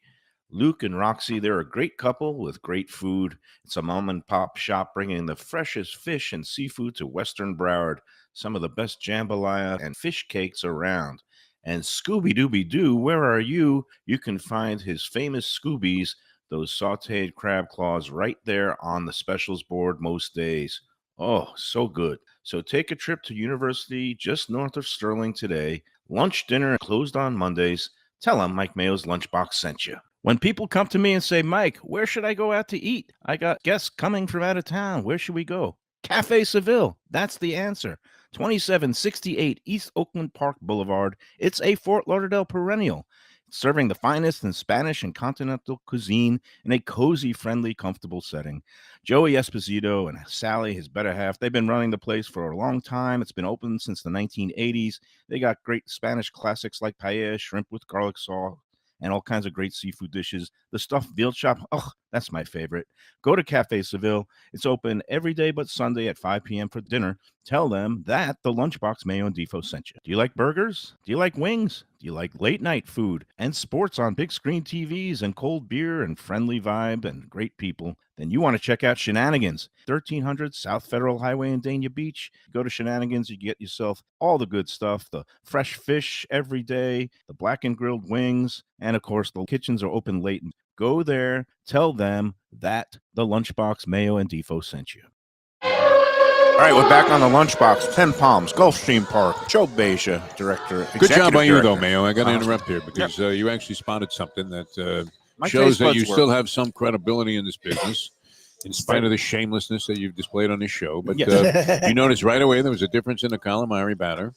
Luke and Roxy, they're a great couple with great food. It's a mom and pop shop bringing the freshest fish and seafood to Western Broward. Some of the best jambalaya and fish cakes around. And Scooby-Dooby-Doo, where are you? You can find his famous Scoobies, those sauteed crab claws, right there on the specials board most days. Oh, so good. So take a trip to University just north of Sterling today. Lunch, dinner, closed on Mondays. Tell them Mike Mayo's Lunchbox sent you. When people come to me and say, Mike, where should I go out to eat? I got guests coming from out of town. Where should we go? Cafe Seville. That's the answer. 2768 East Oakland Park Boulevard. It's a Fort Lauderdale perennial, serving the finest in Spanish and continental cuisine in a cozy, friendly, comfortable setting. Joey Esposito and Sally, his better half, they've been running the place for a long time. It's been open since the 1980s. They got great Spanish classics like paella, shrimp with garlic sauce, and all kinds of great seafood dishes. The stuffed veal chop, oh, that's my favorite. Go to Cafe Seville. It's open every day but Sunday at 5 p.m. for dinner. Tell them that the Lunchbox Mayo and Defo sent you. Do you like burgers? Do you like wings? Do you like late night food and sports on big screen TVs and cold beer and friendly vibe and great people? Then you want to check out Shenanigans, 1300 South Federal Highway in Dania Beach. Go to Shenanigans, you get yourself all the good stuff, the fresh fish every day, the black and grilled wings, and of course the kitchens are open late. Go there, tell them that the Lunchbox Mayo and Defo sent you. All right, we're back on the Lunchbox. 10 Palms, Gulfstream Park. Joe Beja, director. Good job by you, though, director. Mayo. I got to interrupt here because you actually spotted something that My shows taste that buds you work. still have some credibility in this business, in spite of the shamelessness that you've displayed on this show. But Yes. you noticed right away there was a difference in the calamari batter,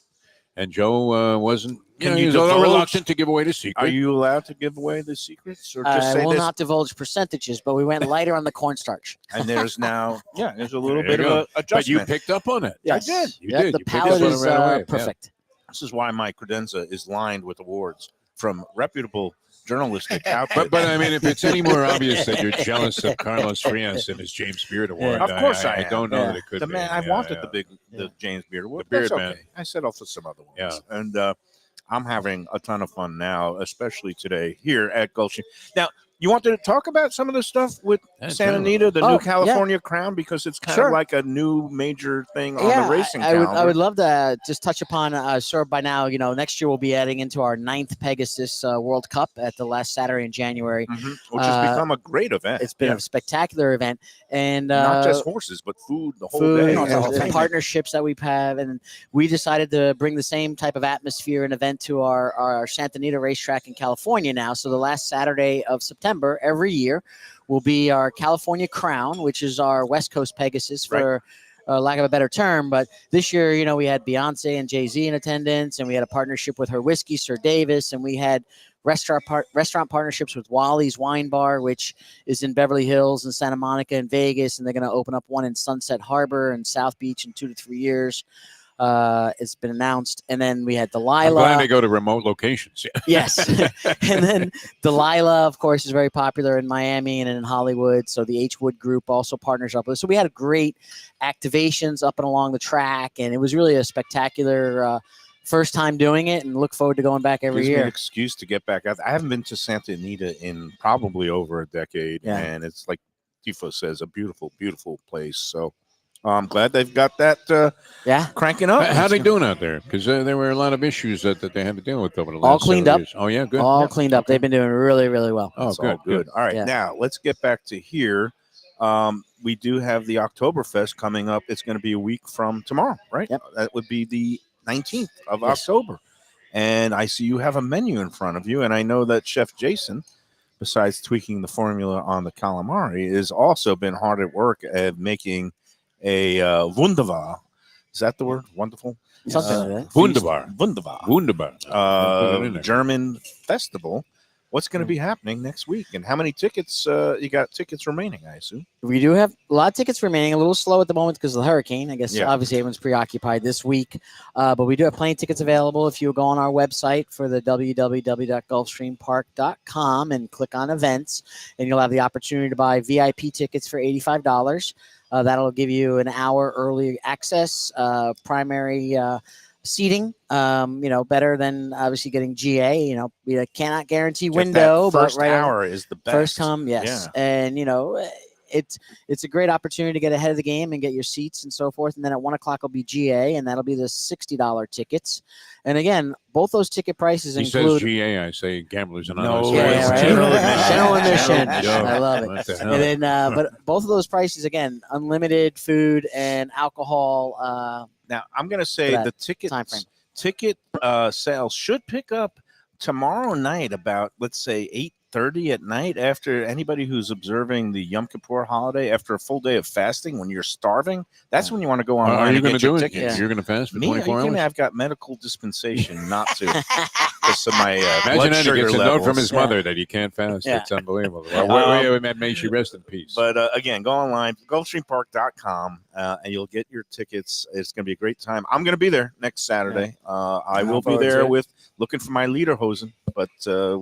and Joe wasn't. Can He you was a little divulge? reluctant to give away the secret. Are you allowed to give away the secrets, or just I say will this? not divulge percentages, but we went lighter on the cornstarch. And there's now, there's a little There you bit go. of a But you adjustment. picked up on it. Yes. did. You Yep, did. The You picked up palate on it is right away. Yeah. perfect. This is why my credenza is lined with awards from reputable journalistic outfits. But I mean, if it's any more obvious that you're jealous of Carlos Frias and his James Beard Award, Of course I I am. don't know Yeah. that it could the be. man, I Yeah, wanted yeah. the James Beard Award. The Beard That's Man. okay. I settled for some other ones. Yeah. And I'm having a ton of fun now, especially today here at Gulfstream. Now, you wanted to talk about some of the stuff with Yeah, Santa totally. Anita, the Oh, new yeah. California Crown, because it's kind Sure. of like a new major thing on the racing I calendar. would love to just touch upon, sir, by now, next year we'll be adding into our 9th Pegasus World Cup at the last Saturday in January. Mhm. Which has become a great event. It's been Yeah. a spectacular event. And Not just horses, but food the whole food, day. No, it's a whole and thing. partnerships that we have, and we decided to bring the same type of atmosphere and event to our Santa Anita racetrack in California now. So the last Saturday of September every year will be our California Crown, which is our West Coast Pegasus, for lack of a better term. But this year, we had Beyonce and Jay-Z in attendance, and we had a partnership with her whiskey, Sir Davis, and we had restaurant partnerships with Wally's Wine Bar, which is in Beverly Hills and Santa Monica and Vegas, and they're going to open up one in Sunset Harbor and South Beach in 2 to 3 years. It's been announced. And then we had I'm Delilah. glad they go to remote locations. Yeah. Yes. And then Delilah, of course, is very popular in Miami and in Hollywood. So the H Wood Group also partners up with us. So we had great activations up and along the track, and it was really a spectacular first time doing it, and look forward to going back every Gives me an year. excuse to get back out. I haven't been to Santa Anita in probably over a decade, Yeah. and it's like Defo says, a beautiful, beautiful place. So I'm glad they've got that Yeah. cranking up. How they doing out there? Because there were a lot of issues that they had to deal with over the last All cleaned several up. years. Oh yeah, good. All Yeah. cleaned up. Okay. They've been doing really, really well. Oh, It's all good. All right, Yeah. now let's get back to here. We do have the Oktoberfest coming up. It's going to be a week from tomorrow, right? Yep. That would be the 19th of Yes. October. And I see you have a menu in front of you. And I know that Chef Jason, besides tweaking the formula on the calamari, has also been hard at work at making a wunderbar. Is that the word? Wonderful? Something like that. Wunderbar. Wunderbar. Wunderbar. Put it in there. German festival. What's going to be happening next week? And how many tickets? You got tickets remaining, I assume. We do have a lot of tickets remaining. A little slow at the moment because of the hurricane. I guess Yeah. obviously everyone's preoccupied this week. But we do have plenty of tickets available. If you go on our website for the www.gulfstreampark.com and click on events, and you'll have the opportunity to buy VIP tickets for $85. That'll give you an hour early access, primary seating, better than obviously getting GA. We cannot guarantee window, That first but right on- hour is the best. First come, yes. Yeah. And it's a great opportunity to get ahead of the game and get your seats and so forth. And then at 1:00 will be GA, and that'll be the $60 tickets. And again, both those ticket prices He include says GA. I say Gamblers No, Anonymous. Yeah, right. General admission. General admission. Yo, I love it. what the hell? And then, but both of those prices again, unlimited food and alcohol. Now I'm going to say that the ticket sales should pick up tomorrow night about, let's say, 8:30 at night, after anybody who's observing the Yom Kippur holiday, after a full day of fasting, when you're starving. That's when you want to go online Are you and going to get your do it? tickets. Yeah. You're going to fast for Me, 24 hours? I've got medical dispensation not to. Because of my Imagine blood that he sugar gets a levels. note from his mother that he can't fast. Yeah. It's unbelievable. May she rest in peace. But again, go online, Gulfstreampark.com, and you'll get your tickets. It's going to be a great time. I'm going to be there next Saturday. I will be forward to there it. with looking for my Lederhosen. But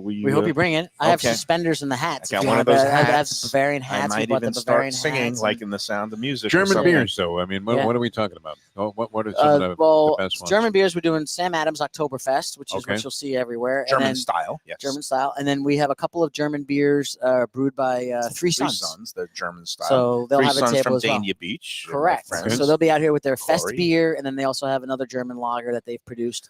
we We hope you bring it. I have okay. suspenders and the hats. I got if you one of want those the- I have hats. the Bavarian I hats. We might bought the even Bavarian start singing hats like and- in The Sound of Music. or German something. beers, though. I mean, what, Yeah. what are we talking about? What are some of the well, best ones? German beers, we're doing Sam Adams Oktoberfest, which is Okay. what you'll see everywhere. And German then style, yes. German style. And then we have a couple of German beers brewed by Three Sons. They're German style. So they'll Three have a Sons table from as well. Dania Beach. my Correct. friends. So they'll be out here with their Fest Corey. beer, and then they also have another German lager that they've produced.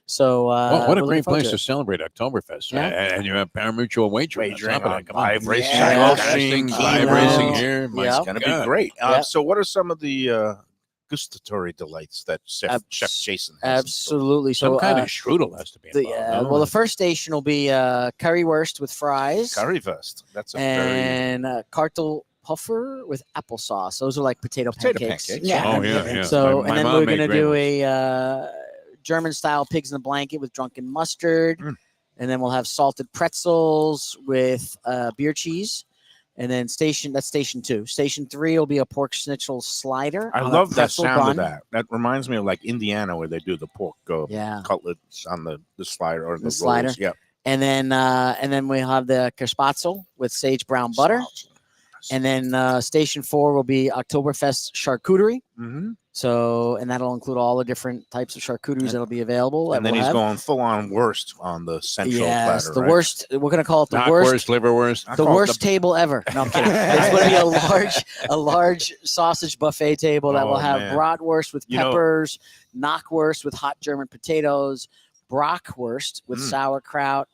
So what a we're looking great forward place to it. celebrate Oktoberfest. Yeah. And you have parimutuel wagering. Wagering on on top of that. Come on. live racing, Yeah. Gulfstream, Live Keno. racing here. My Yeah. It's going to God. be great. Yep. So, what are some of the gustatory delights that Chef Jason has? in store? Absolutely. Some So kind of strudel has to be involved. well, the first station will be currywurst with fries Currywurst. That's a very and Kartel Puffer with applesauce. Those are like potato pancakes. Yeah. Oh, yeah. So, My and then mom we're made going to great do ones. a German style pigs in a blanket with drunken mustard. Mm. And then we'll have salted pretzels with beer cheese. And then that's station 2. Station 3 will be a pork schnitzel slider. I on a love that pretzel sound bun. of that. That reminds me of like Indiana where they do the pork Yeah. cutlets on the slider or the slider. rolls. Yeah. And then we'll have the Kerspatzel with sage brown butter. And then station 4 will be Oktoberfest charcuterie. Mm-hmm. So, and that'll include all the different types of charcuteries that'll be available. And then he's going full on worst on the central yes, platter. the right? worst. We're going to call it the Knock worst. worst, liver worst. I The call it worst table ever. No, I'm kidding. It's going to be a large sausage buffet table that will Oh, have man. bratwurst with You know- peppers, knockwurst with hot German potatoes, brockwurst with sauerkraut,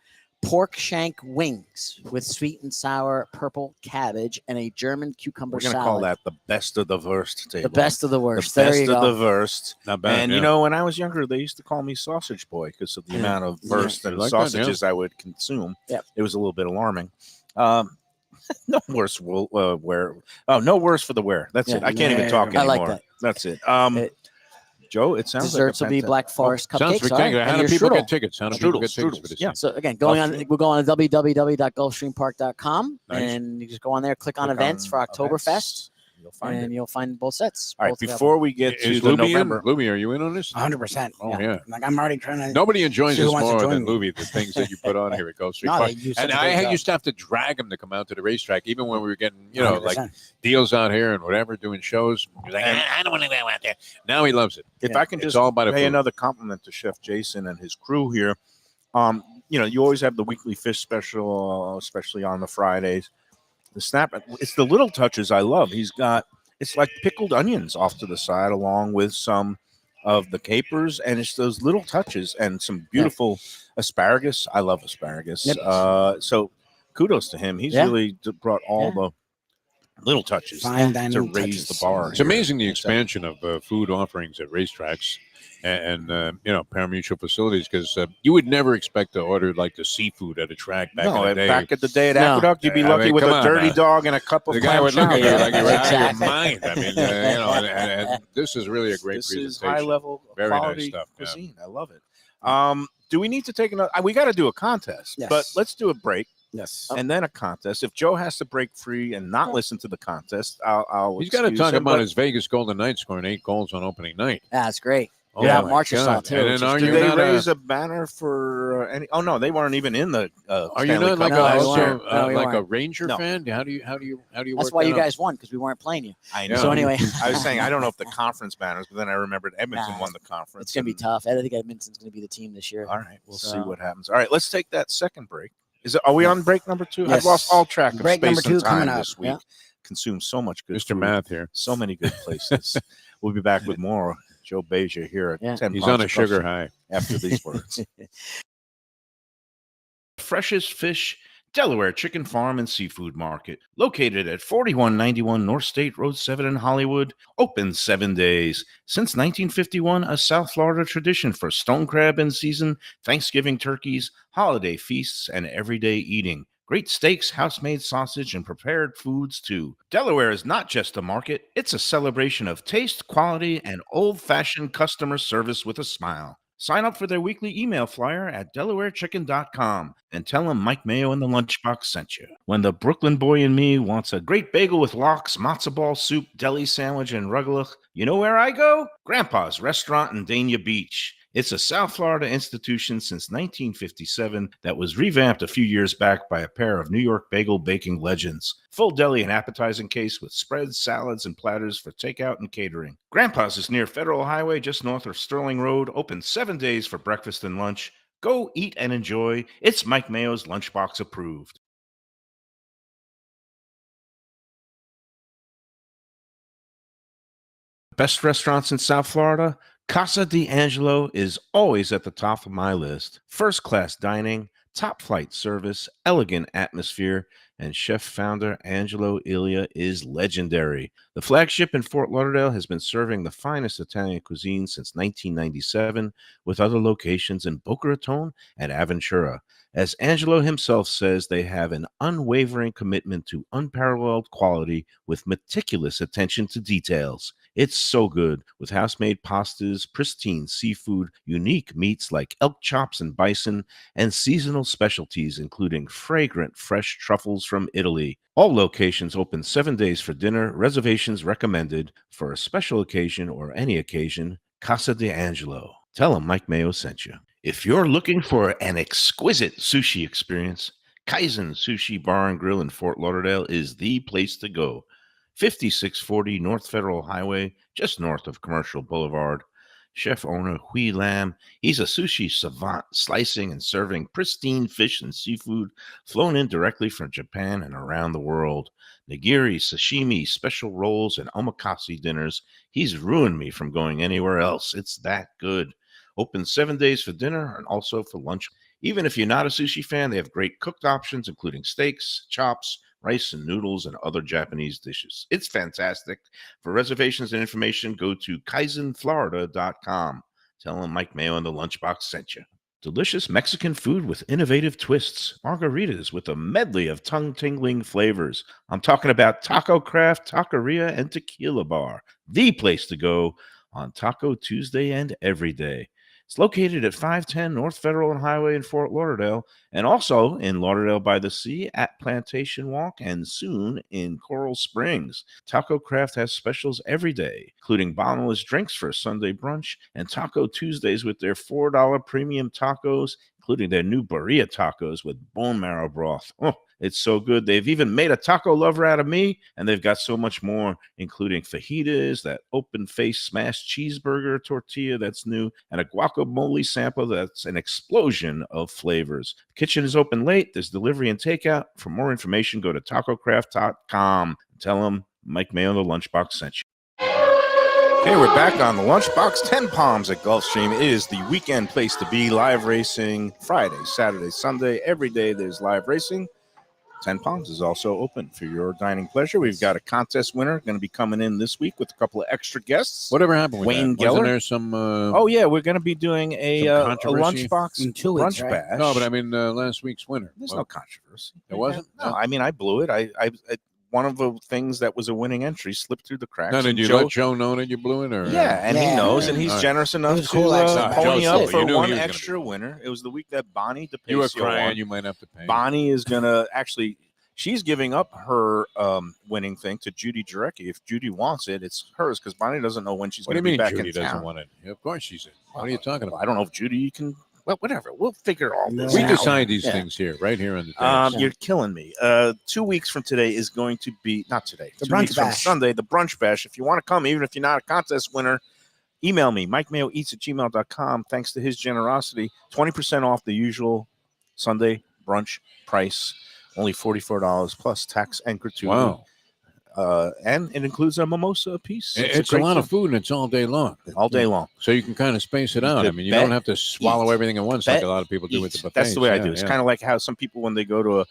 pork shank wings with sweet and sour purple cabbage, and a German cucumber We're going to salad. call that the best of the worst table. the best of the The worst. best There you of go. the worst. Not bad. And yeah. you know, when I was younger, they used to call me sausage boy because of the Yeah. amount of Yeah. wurst and Like that, yeah. sausages I would consume. Yep. It was a little bit alarming. No worse wear. Oh, no worse for the wear. That's Yeah. it. I can't even Yeah. talk I anymore. like that. That's it. It- Joe, it sounds Desserts like will be Black Forest Sounds cupcakes. spectacular. and How do your people strudel. get tickets? How do people get tickets for Strudels, this? yeah. thing? So again, we'll go on www.gulfstreampark.com Nice. and you just go on there, click on Click events on for Oktoberfest, events. You'll find and it. you'll find both sets. All right, both available. before we get to Is the Lubie November. in? Lubie, are you in on this? 100%. Oh, yeah. Like I'm already trying to. Nobody enjoys See who this wants to more join than me. Lubie, the things that you put on here at Gulfstream No, Park. they do such And a great I job. used to have to drag him to come out to the racetrack, even when we were getting, like 100%. deals out here and whatever, doing shows. He was like, I don't want to go out there. Now he loves it. If Yeah. I can It's just all about the pay food. another compliment to Chef Jason and his crew here. You always have the weekly fish special, especially on the Fridays. The snap, it's the little touches I love. He's got it's like pickled onions off to the side, along with some of the capers, and it's those little touches and some beautiful asparagus. I love asparagus. Yep. So kudos to him. He's Yeah. really brought all the little touches Fine to dining raise touches. the bar. It's here. amazing the expansion of food offerings at racetracks and pari-mutuel facilities, because you would never expect to order like the seafood at a track back in the day. Back at the day at No. Aqueduct, you'd be I lucky mean, with come a on dirty now. dog and a cup of The guy clam would look at you chowder. like you're out of your Exactly. mind. I mean, and this is really a great This presentation. is high level Very nice quality stuff, yeah. cuisine. I love it. Do we need to take another? We got to do a contest, Yes. but let's do a break Yes. and then a contest. If Joe has to break free and not listen to the contest, I'll He's got to excuse talk him, about but his Vegas Golden Knights scoring 8 goals on opening night. That's great. Oh, Yeah, my Marchessault, God. too, And which then is are Did you they not raise a banner for any? Oh no, they weren't even in the. Are you Stanley not like Cup No, a we last also weren't. year. No, we like a weren't. Ranger No. fan? How do you That's work why that you out? guys won, because we weren't playing you. I Yeah. know. So anyway, I was saying I don't know if the conference banners, but then I remembered Edmonton Nah, won the conference. it's going to be and- tough. I think Edmonton's going to be the team this year. All right, we'll see So- what happens. All right, let's take that second break. Are we on break number 2? I've Yes. lost all track of Break space number 2 and time coming up. this week. Yeah. Consumed so much good Mr. food, Math here. so many good places. We'll be back with more Joe Beja here at Yeah. 10 He's Palms on a sugar Brunch high. after these words. Freshest fish, Delaware Chicken Farm and Seafood Market, located at 4191 North State Road 7 in Hollywood, open 7 days. Since 1951, a South Florida tradition for stone crab in season, Thanksgiving turkeys, holiday feasts, and everyday eating. Great steaks, house-made sausage, and prepared foods, too. Delaware is not just a market, it's a celebration of taste, quality, and old-fashioned customer service with a smile. Sign up for their weekly email flyer at DelawareChicken.com and tell them Mike Mayo and the Lunchbox sent you. When the Brooklyn boy in me wants a great bagel with lox, matzo ball soup, deli sandwich, and rugelach, you know where I go? Grandpa's Restaurant in Dania Beach. It's a South Florida institution since 1957 that was revamped a few years back by a pair of New York bagel baking legends. Full deli and appetizing case with spreads, salads, and platters for takeout and catering. Grandpa's is near Federal Highway just north of Sterling Road, open 7 days for breakfast and lunch. Go eat and enjoy. It's Mike Mayo's Lunchbox approved. Best restaurants in South Florida? Casa D'Angelo is always at the top of my list. First-class dining, top-flight service, elegant atmosphere, and chef-founder Angelo Ilia is legendary. The flagship in Fort Lauderdale has been serving the finest Italian cuisine since 1997, with other locations in Boca Raton and Aventura. As Angelo himself says, they have an unwavering commitment to unparalleled quality with meticulous attention to details. It's so good, with house-made pastas, pristine seafood, unique meats like elk chops and bison, and seasonal specialties including fragrant fresh truffles from Italy. All locations open 7 days for dinner. Reservations recommended. For a special occasion or any occasion, Casa D'Angelo. Tell them Mike Mayo sent you. If you're looking for an exquisite sushi experience, Kaizen Sushi Bar and Grill in Fort Lauderdale is the place to go. 5640 North Federal Highway, just north of Commercial Boulevard. Chef owner Hui Lam, he's a sushi savant, slicing and serving pristine fish and seafood flown in directly from Japan and around the world. Nigiri, sashimi, special rolls, and omakase dinners. He's ruined me from going anywhere else. It's that good. Open 7 days for dinner and also for lunch. Even if you're not a sushi fan, they have great cooked options, including steaks, chops, rice and noodles, and other Japanese dishes. It's fantastic. For reservations and information, go to kaizenflorida.com. Tell them Mike Mayo and the Lunchbox sent you. Delicious Mexican food with innovative twists. Margaritas with a medley of tongue-tingling flavors. I'm talking about Taco Craft, Taqueria, and Tequila Bar. The place to go on Taco Tuesday and every day. It's located at 510 North Federal and Highway in Fort Lauderdale, and also in Lauderdale by the Sea at Plantation Walk, and soon in Coral Springs. Taco Craft has specials every day, including bottomless drinks for a Sunday brunch, and Taco Tuesdays with their $4 premium tacos, including their new birria tacos with bone marrow broth. Oh, it's so good. They've even made a taco lover out of me, and they've got so much more, including fajitas, that open-faced smashed cheeseburger tortilla that's new, and a guacamole sample that's an explosion of flavors. The kitchen is open late. There's delivery and takeout. For more information, go to tacocraft.com. Tell them Mike Mayo, the Lunchbox, sent you. Okay, we're back on the Lunchbox. 10 Palms at Gulfstream is the weekend place to be. Live racing Friday, Saturday, Sunday. Every day there's live racing. 10 Palms is also open for your dining pleasure. We've got a contest winner going to be coming in this week with a couple of extra guests. Whatever happened with Wayne that? Wasn't Geller. there some? Oh, yeah, we're going to be doing a controversy? Lunchbox In 2 weeks, brunch right? bash. No, but I mean last week's winner. There's Well, no controversy. There wasn't? No, I mean, I blew it. I one of the things that was a winning entry slipped through the cracks. No, did and you Joe, let Joe know that you blew it? Or yeah, and he Yeah. knows, and he's All right. generous enough was to cool, actually. pony Joe's up cool. for You knew one he was gonna extra be- winner. It was the week that Bonnie DePacio You were crying. won. You might have to pay. Bonnie is gonna actually. She's giving up her winning thing to Judy Jarecki. If Judy wants it, it's hers because Bonnie doesn't know when she's What going do to you be mean back Judy in doesn't town. want it? Of course she's in. What are you talking Well, about? I don't know if Judy you can. Well, whatever. We'll figure all this We out. decide these Yeah. things here, right here on the dais. You're killing me. 2 weeks from today is going to be not today. The 2 brunch weeks from bash. Sunday, the brunch bash. If you want to come, even if you're not a contest winner, email me, MikeMayoEats@gmail.com. Thanks to his generosity, 20% off the usual Sunday brunch price. Only $44 plus tax and gratuity. Wow. And it includes a mimosa apiece. It's a great lot of deal. food and it's all day long. all day long. So you can kind of space it You out. could I mean, you bet, don't have to swallow eat, everything at once bet, like a lot of people do with the eat. buffets. That's the way I Yeah, do. It's yeah. kind of like how some people, when they go to a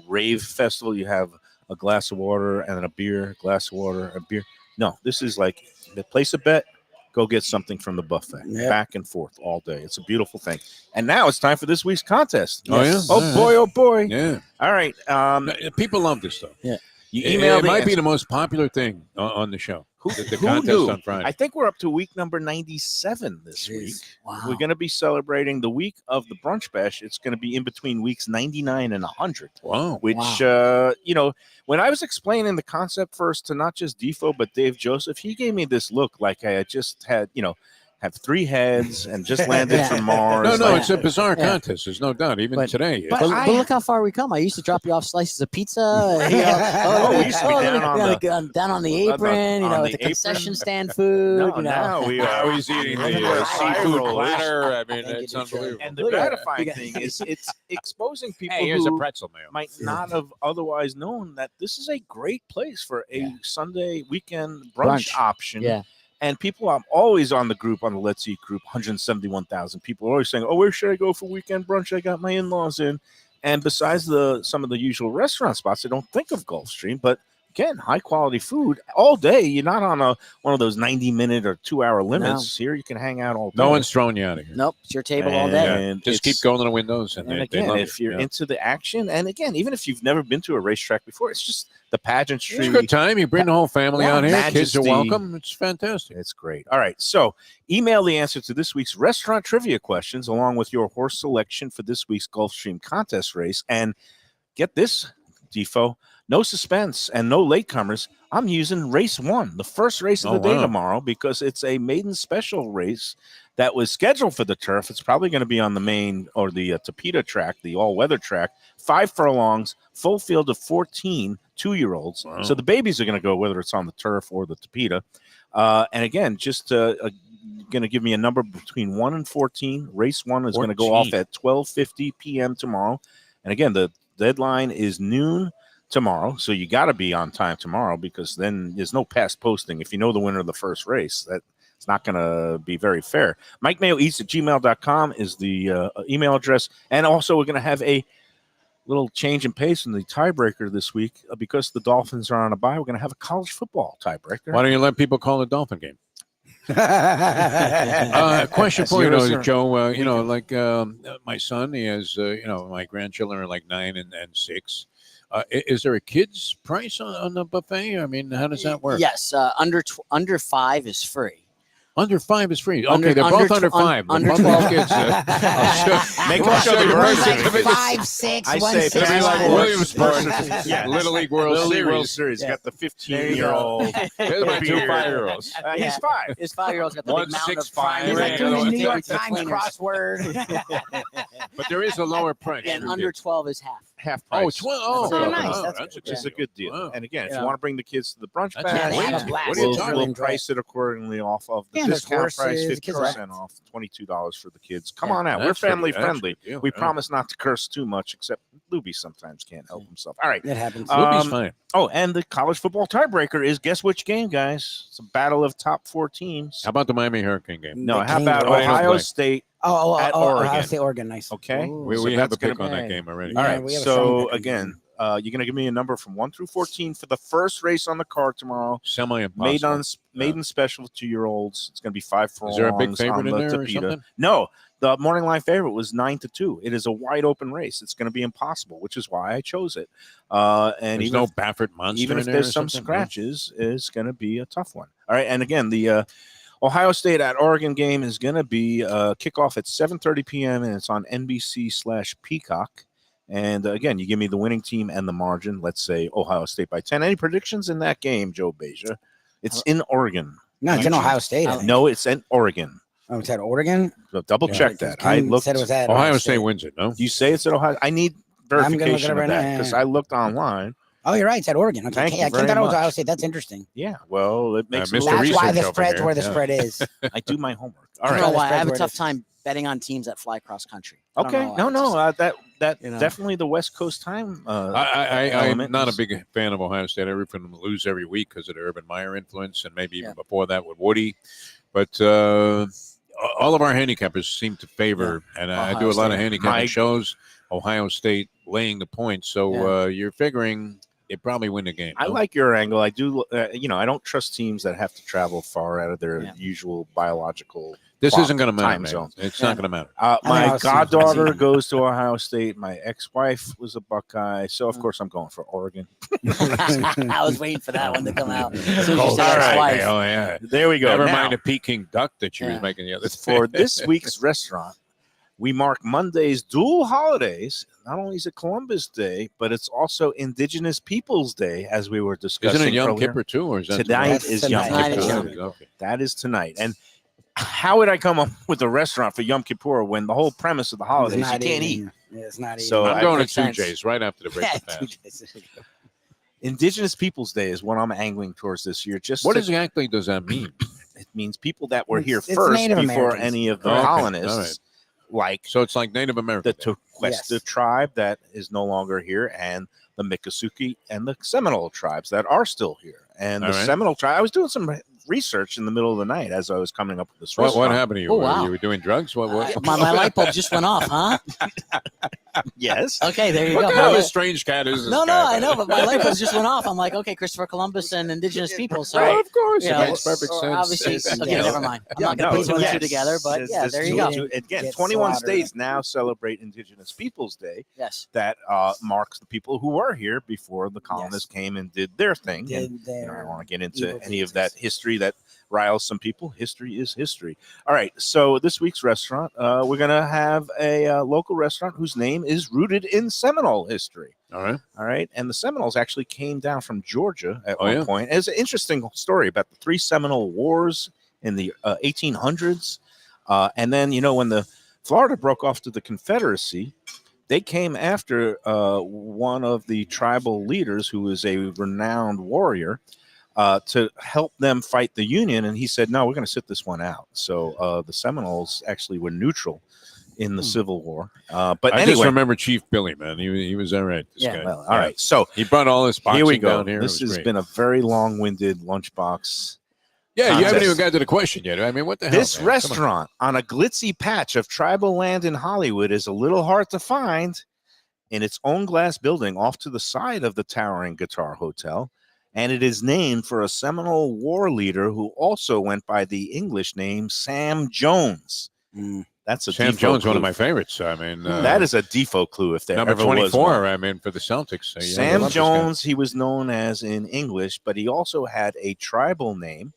rave festival, you have a glass of water and then a beer, glass of water, a beer. No, this is like place a bet, go get something from the buffet, Yep. back and forth all day. It's a beautiful thing. And now it's time for this week's contest. Oh, yeah? Oh boy, oh boy. Yeah. All right. People love this stuff. You It email might be the most popular thing on the show. The who contest knew? on Friday. I think we're up to week number 97 this week. Wow. We're going to be celebrating the week of the brunch bash. It's going to be in between weeks 99 and 100. Wow. Which, when I was explaining the concept first to not just Defo, but Dave Joseph, he gave me this look like I had just had, have 3 heads and just landed Yeah. from Mars. No, like- it's a bizarre Yeah. contest. There's no doubt. Even But- today. but But, I- but look how far we come. I used to drop you off slices of pizza. Oh, we used to be down on down on the apron, on at the the concession apron. stand food. No, now we are always eating the the seafood seafood platter. platter. I mean, Thank you, it's Joe. unbelievable. And the Look at that. gratifying thing is it's exposing people Hey, here's who a pretzel, Mayo. might not have otherwise known that this is a great place for a Sunday weekend brunch option. Yeah. And people, I'm always on the group, on the Let's Eat group, 171,000 people are always saying, oh, where should I go for weekend brunch? I got my in-laws in. And besides some of the usual restaurant spots, I don't think of Gulfstream, but again, high quality food all day. You're not on one of those 90-minute or 2-hour limits. Here you can hang out all day. No one's throwing you out of here. Nope, it's your table all day. And Just keep it's- going to the windows, and And they again, love if you. you're Yeah. into the action, and again, even if you've never been to a racetrack before, it's just the pageantry. It's a good time. You bring the whole family Yeah, out here. Kids are majesty. welcome. It's fantastic. It's great. All right. So email the answer to this week's restaurant trivia questions along with your horse selection for this week's Gulfstream contest race. And get this, Defo, no suspense and no latecomers. I'm using race 1, the first race of the day wow. tomorrow, because it's a maiden special race that was scheduled for the turf. It's probably going to be on the main or the Tapeta track, the all-weather track. 5 furlongs, full field of 14 2-year-olds. Wow. So the babies are going to go whether it's on the turf or the Tapeta. And again, just going to give me a number between 1 and 14. Race 1 is going to go off 14. at 12:50 p.m. tomorrow. And again, the deadline is noon tomorrow. So you got to be on time tomorrow, because then there's no past posting. If you know the winner of the first race, it's not going to be very fair. MikeMayoEats@gmail.com is the email address. And also we're going to have a little change in pace in the tiebreaker this week. Because the Dolphins are on a bye, we're going to have a college football tiebreaker. Why don't you let people call the Dolphin game? Question for you, Yes, sir. Joe. Like my son, he has, my grandchildren are like 9 and 6. Is there a kid's price on the buffet? I mean, how does that work? Yes, under 5 is free. Under 5 is free. Okay, Under- they're both under under tw- un- 5. under Both of 12. these kids, Make I'll them show the you birth birth certificate. 5, 6, I 1, say 6, It'll be like 1. Williamsport. Yeah. Little League World Little League Series. World Series. Yeah. Got the There you go. 15-year-old. There's my 2 beard. 5-year-olds. He's 5. His 5-year-old's got the One big mountain of 6'5" primers. He's like Yeah, doing the the other New York Take the Times cleaners. crossword. But there is a lower price. And for under kids. 12 is half. Half Oh, price. 12. Oh, Oh, okay. nice. Oh, That's that's a good. It's a good deal. Wow. And again, if Yeah. you want to bring the kids to the brunch That's bash, great. crazy. What are you we'll, talking we'll about? price it accordingly off of the Yeah, there's discount price, horses, kids like 50% off, $22 for the kids. Come Yeah, on out. We're That's pretty- family that's a friendly. good deal, We yeah. promise not to curse too much, except Lubie sometimes can't help himself. All right. It happens. Luby's fine. Oh, and the college football tiebreaker is guess which game, guys? It's a battle of top 4 teams. How about the Miami Hurricane game? No, The how King- about Oh, they don't Ohio play. State Ohio Oregon. State, Oregon. Nice. Okay. Ooh. We So have a that's gonna pick on be- that game already. All Yeah, right. we have a strong So pick on again, you're going to give me a number from 1 through 14 for the first race on the card tomorrow. Semi-impossible. Maiden special 2-year-olds. It's going to be 5 furlongs. Is there a big favorite on in the there or Tapeta. something? No, the morning line favorite was 9-2. It is a wide open race. It's going to be impossible, which is why I chose it. And There's even no Baffert monster even in if there there's or some something? scratches, it's going to be a tough one. All right, and again, the Ohio State at Oregon game is going to be kickoff at 7:30 p.m. and it's on NBC/Peacock. And again, you give me the winning team and the margin. Let's say Ohio State by 10. Any predictions in that game, Joe Beja? It's in Oregon. No, it's in Ohio State. I think. No, it's in Oregon. Oh, it's at Oregon. So double check that. I Ken looked. said it was at Ohio State wins it, no? Do you say it's at Ohio? I need I'm gonna look verification it of up right that now. because I looked online. Oh, you're right. It's at Oregon. Okay, Thank you I very thought it was much. Ohio State. That's interesting. Yeah, well, it makes Mr. a little- That's why research the over spread's here, where the yeah. spread is. I do my homework. All I right. don't know the why. I spread have a where it tough is. time betting on teams that fly cross country. I don't Okay. know why. That You know. definitely the West Coast time. I'm element not a is- big fan of Ohio State. I root for them to lose every week because of the Urban Meyer influence, and maybe even Yeah. before that with Woody. But all of our handicappers seem to favor, and I Ohio do a lot of State. handicapping Mike. shows. Ohio State laying the points, so you're figuring they probably win the game. I no? like your angle. I do. I don't trust teams that have to travel far out of their Yeah. usual biological. This clock, isn't going to matter. time man. zone. It's Yeah. not going to matter. I My think I'll see- goddaughter I'll see. goes to Ohio State. My ex-wife was a Buckeye, so of course I'm going for Oregon. I was waiting for that one to come out. As soon as you Oh, said all ex-wife. right. Oh yeah. There we go. Never Now, mind the Peking duck that she was Yeah. making the other day. for this week's restaurant, we mark Monday's dual holidays. Not only is it Columbus Day, but it's also Indigenous Peoples Day, as we were discussing. Isn't it Yom earlier. Kippur too, or is that Tonight That's is tonight. Yom Tonight is Kippur. Yom Kippur. Okay. That is tonight. And how would I come up with a restaurant for Yom Kippur when the whole premise of the holidays It's you not can't eating. eat? Yeah, it's not eating. So I'm going to makes sense. 2J's right after the break. Yeah, of fast. Indigenous Peoples Day is what I'm angling towards this year. Just What to- exactly does that mean? it means people that were here It's first Native before Americans. any of the Okay, colonists, all right. like So it's like Native American. the Tequesta Yes. tribe that is no longer here, and the Miccosukee and the Seminole tribes that are still here. And All the right. Seminole tribe, I was doing some research in the middle of the night as I was coming up with this What restaurant. happened to you? Oh, wow. You were doing drugs? What? My light bulb just went off, huh? Yes. Okay, there you What go. the My hell li- is strange cat is this no, guy? I know, but my light bulb just went off. I'm like, okay, Christopher Columbus and Indigenous people. So, Well, of course, you it know, makes perfect sense. obviously, Yes. okay, Yes. never mind. I'm Yeah, not going to no, put two and yes. two together, but There's- yeah, there's there you two- go. two- Again, Get 21 slaughtered. states now celebrate Indigenous Peoples Day. Yes. That marks the people who were here before the colonists came and did their thing. And, Did I their don't want to get into evil any of deeds. that history that riles some people. History is history. All right. So this week's restaurant, we're going to have a local restaurant whose name is rooted in Seminole history. All right. All right. And the Seminoles actually came down from Georgia at Oh, one yeah. point. It's an interesting story about the 3 Seminole Wars in the 1800s. And then, when the Florida broke off to the Confederacy, they came after one of the tribal leaders who was a renowned warrior to help them fight the Union. And he said, no, we're going to sit this one out. So the Seminoles actually were neutral in the Civil War. But I just anyway, remember Chief Billy, man. He was all right. This Yeah. guy. well, all right. So He brought all his boxing here we go. down here. This It was has great. been a very long-winded lunchbox. Yeah, you haven't contest. even got to the question yet. I mean, what the hell? This man? Come on. restaurant on a glitzy patch of tribal land in Hollywood is a little hard to find in its own glass building off to the side of the towering Guitar Hotel. And it is named for a Seminole war leader who also went by the English name Sam Jones. Mm. That's a Sam Defo Jones, one of clue. my favorites. I mean, That is a Defo clue if there number ever was 24. one. I mean, for the Celtics. So, yeah, I Sam love this guy. Jones, he was known as in English, but he also had a tribal name,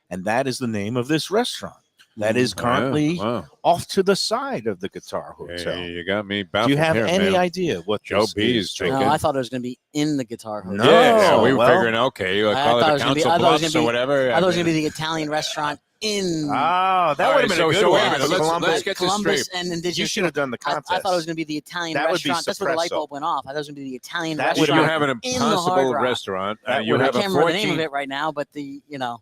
and that is the name of this restaurant. That is Oh, yeah. currently Wow. off to the side of the Guitar Hotel. Hey, you got me Do baffled you have here, any man. idea what Joe this B is, is Joe? No, drinking. I thought it was going to be in the guitar. Hotel. No. Yeah, we were well, figuring, okay, you I call thought it it was a gonna be- council I thought it was bluffs gonna or be- whatever. I thought it was going to mean, be the Italian restaurant in Oh, that All would have right, been a good so wait a one. minute, For Columbus. let's get this Columbus straight. and Indigenous. You should have done the I contest. thought it was going to be the Italian That would be restaurant. That's where the light Espresso. bulb went off. I thought it was going to be the Italian That If would you restaurant. have an in the Hard impossible Rock. restaurant, That you would- I have can't a remember the name 14, of it right now, but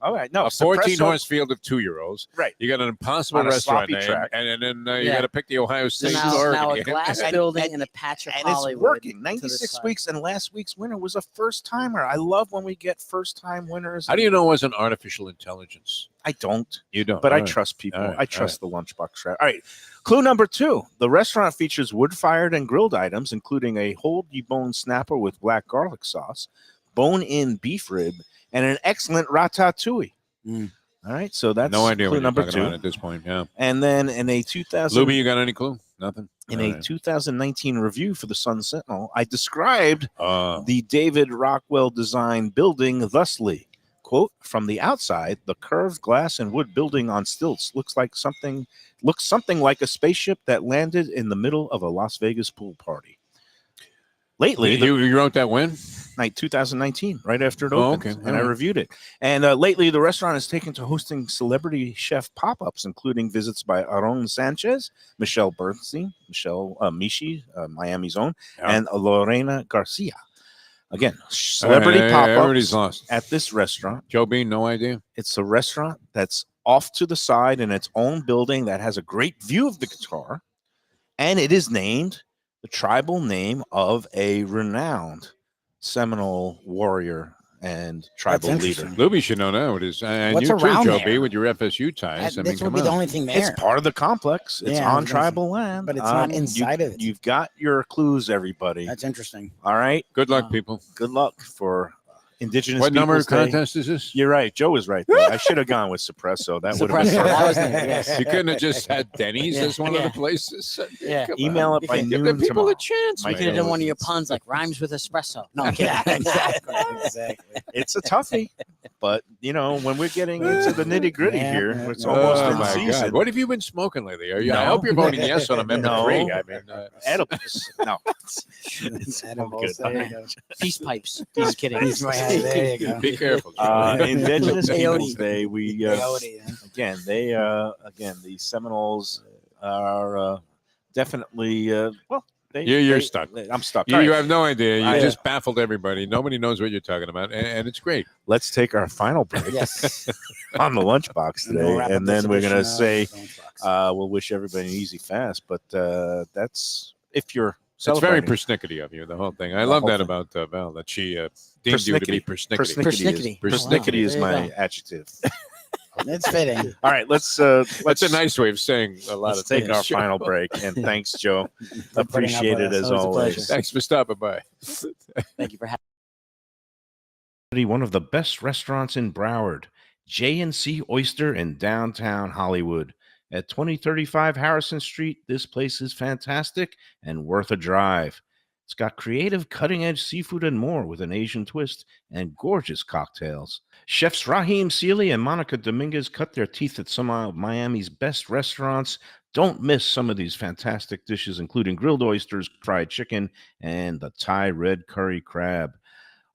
All right, no, a 14 Espresso horse field of 2-year-olds. Right. You got an impossible On a restaurant sloppy name, track. and then you Yeah. got to pick the Ohio So State now a Oregon. glass And- building and- in a patch of and Hollywood. it's working. to the 96 side. weeks, and last week's winner was a first timer. I love when we get first time winners. How do you know it wasn't artificial intelligence? I don't, You don't. but All I right. trust people. All right, I trust the lunchbox strat. All right. Clue number 2. The restaurant features wood-fired and grilled items, including a whole deboned snapper with black garlic sauce, bone-in beef rib, and an excellent ratatouille. Mm. All right. So that's No idea clue what you're number talking 2. about at this point. Yeah. And then in a 2000 Lubie, you got any clue? Nothing. in All a right. 2019 review for the Sun Sentinel, I described Oh. the David Rockwell design building thusly. Quote, from the outside, the curved glass and wood building on stilts looks something like a spaceship that landed in the middle of a Las Vegas pool party. Lately, you wrote that when? 2019, right after it Oh, opened, okay. and All I right. reviewed it. And lately, the restaurant is taken to hosting celebrity chef pop-ups, including visits by Aaron Sanchez, Michelle Bernstein, Michelle Mishi, Miami's own, Yeah. and Lorena Garcia. Again, celebrity Hey, pop-ups everybody's lost. at this restaurant. Joe Bean, no idea. It's a restaurant that's off to the side in its own building that has a great view of the guitar, and it is named the tribal name of a renowned Seminole warrior and tribal leader. interesting. Lubie should know that. What is? And What's you too, around Joe there? B, with your FSU ties. I mean, This would come be the on. only thing It's there. part of the complex. It's Yeah, I on was gonna say, tribal land, but it's not inside of it. You've got your clues, everybody. That's interesting. All right. Good luck, people. Good luck for Indigenous What number Peoples Day. contest is this? You're right. Joe was right there. I should have gone with Suppresso. That would have Suppresso. been That was perfect. the- yes. You couldn't have just had Denny's Yeah, as one of yeah. the places. Yeah. Come Email on. it by Give noon the people tomorrow. a chance. Mike You could have man. done one of your puns like rhymes with espresso. No, I'm kidding. exactly. Exactly. It's a toughie, but when we're getting into the nitty gritty Yeah, here, yeah, it's yeah. almost Oh in my season. God! What have you been smoking lately? I No. hope you're voting yes on Amendment No. 3. I mean, Edibles. No, It's all edibles. good. There you go. Peace pipes. Just kidding. There you go. be careful. Joe. Indigenous Peyote. Peoples Day. We Peyote, yeah. again the Seminoles are definitely You're stuck. I'm stuck. You, All you right, have no idea. You I- just baffled everybody. Nobody knows what you're talking about, and it's great. let's take our final break Yes. on the lunchbox And we'll today, wrap up and this then we're gonna edition of say Lunchbox. we'll wish everybody an easy fast. But that's if you're It's very celebrating. persnickety of you, the whole thing. I The love whole that thing. about Val, that she deemed you to be persnickety. Persnickety. Persnickety. Is There you my go. adjective. It's fitting. All right, let's That's a nice way of saying a lot let's of take things. our Joe. final break. And thanks, Joe. For putting up Appreciate with it us. as Always a always. pleasure. Thanks for stopping by. Thank you for having One of the best restaurants in Broward, J&C Oyster in downtown Hollywood. At 2035 Harrison Street, this place is fantastic and worth a drive. It's got creative, cutting-edge seafood and more with an Asian twist and gorgeous cocktails. Chefs Raheem Seeley and Monica Dominguez cut their teeth at some of Miami's best restaurants. Don't miss some of these fantastic dishes, including grilled oysters, fried chicken, and the Thai red curry crab.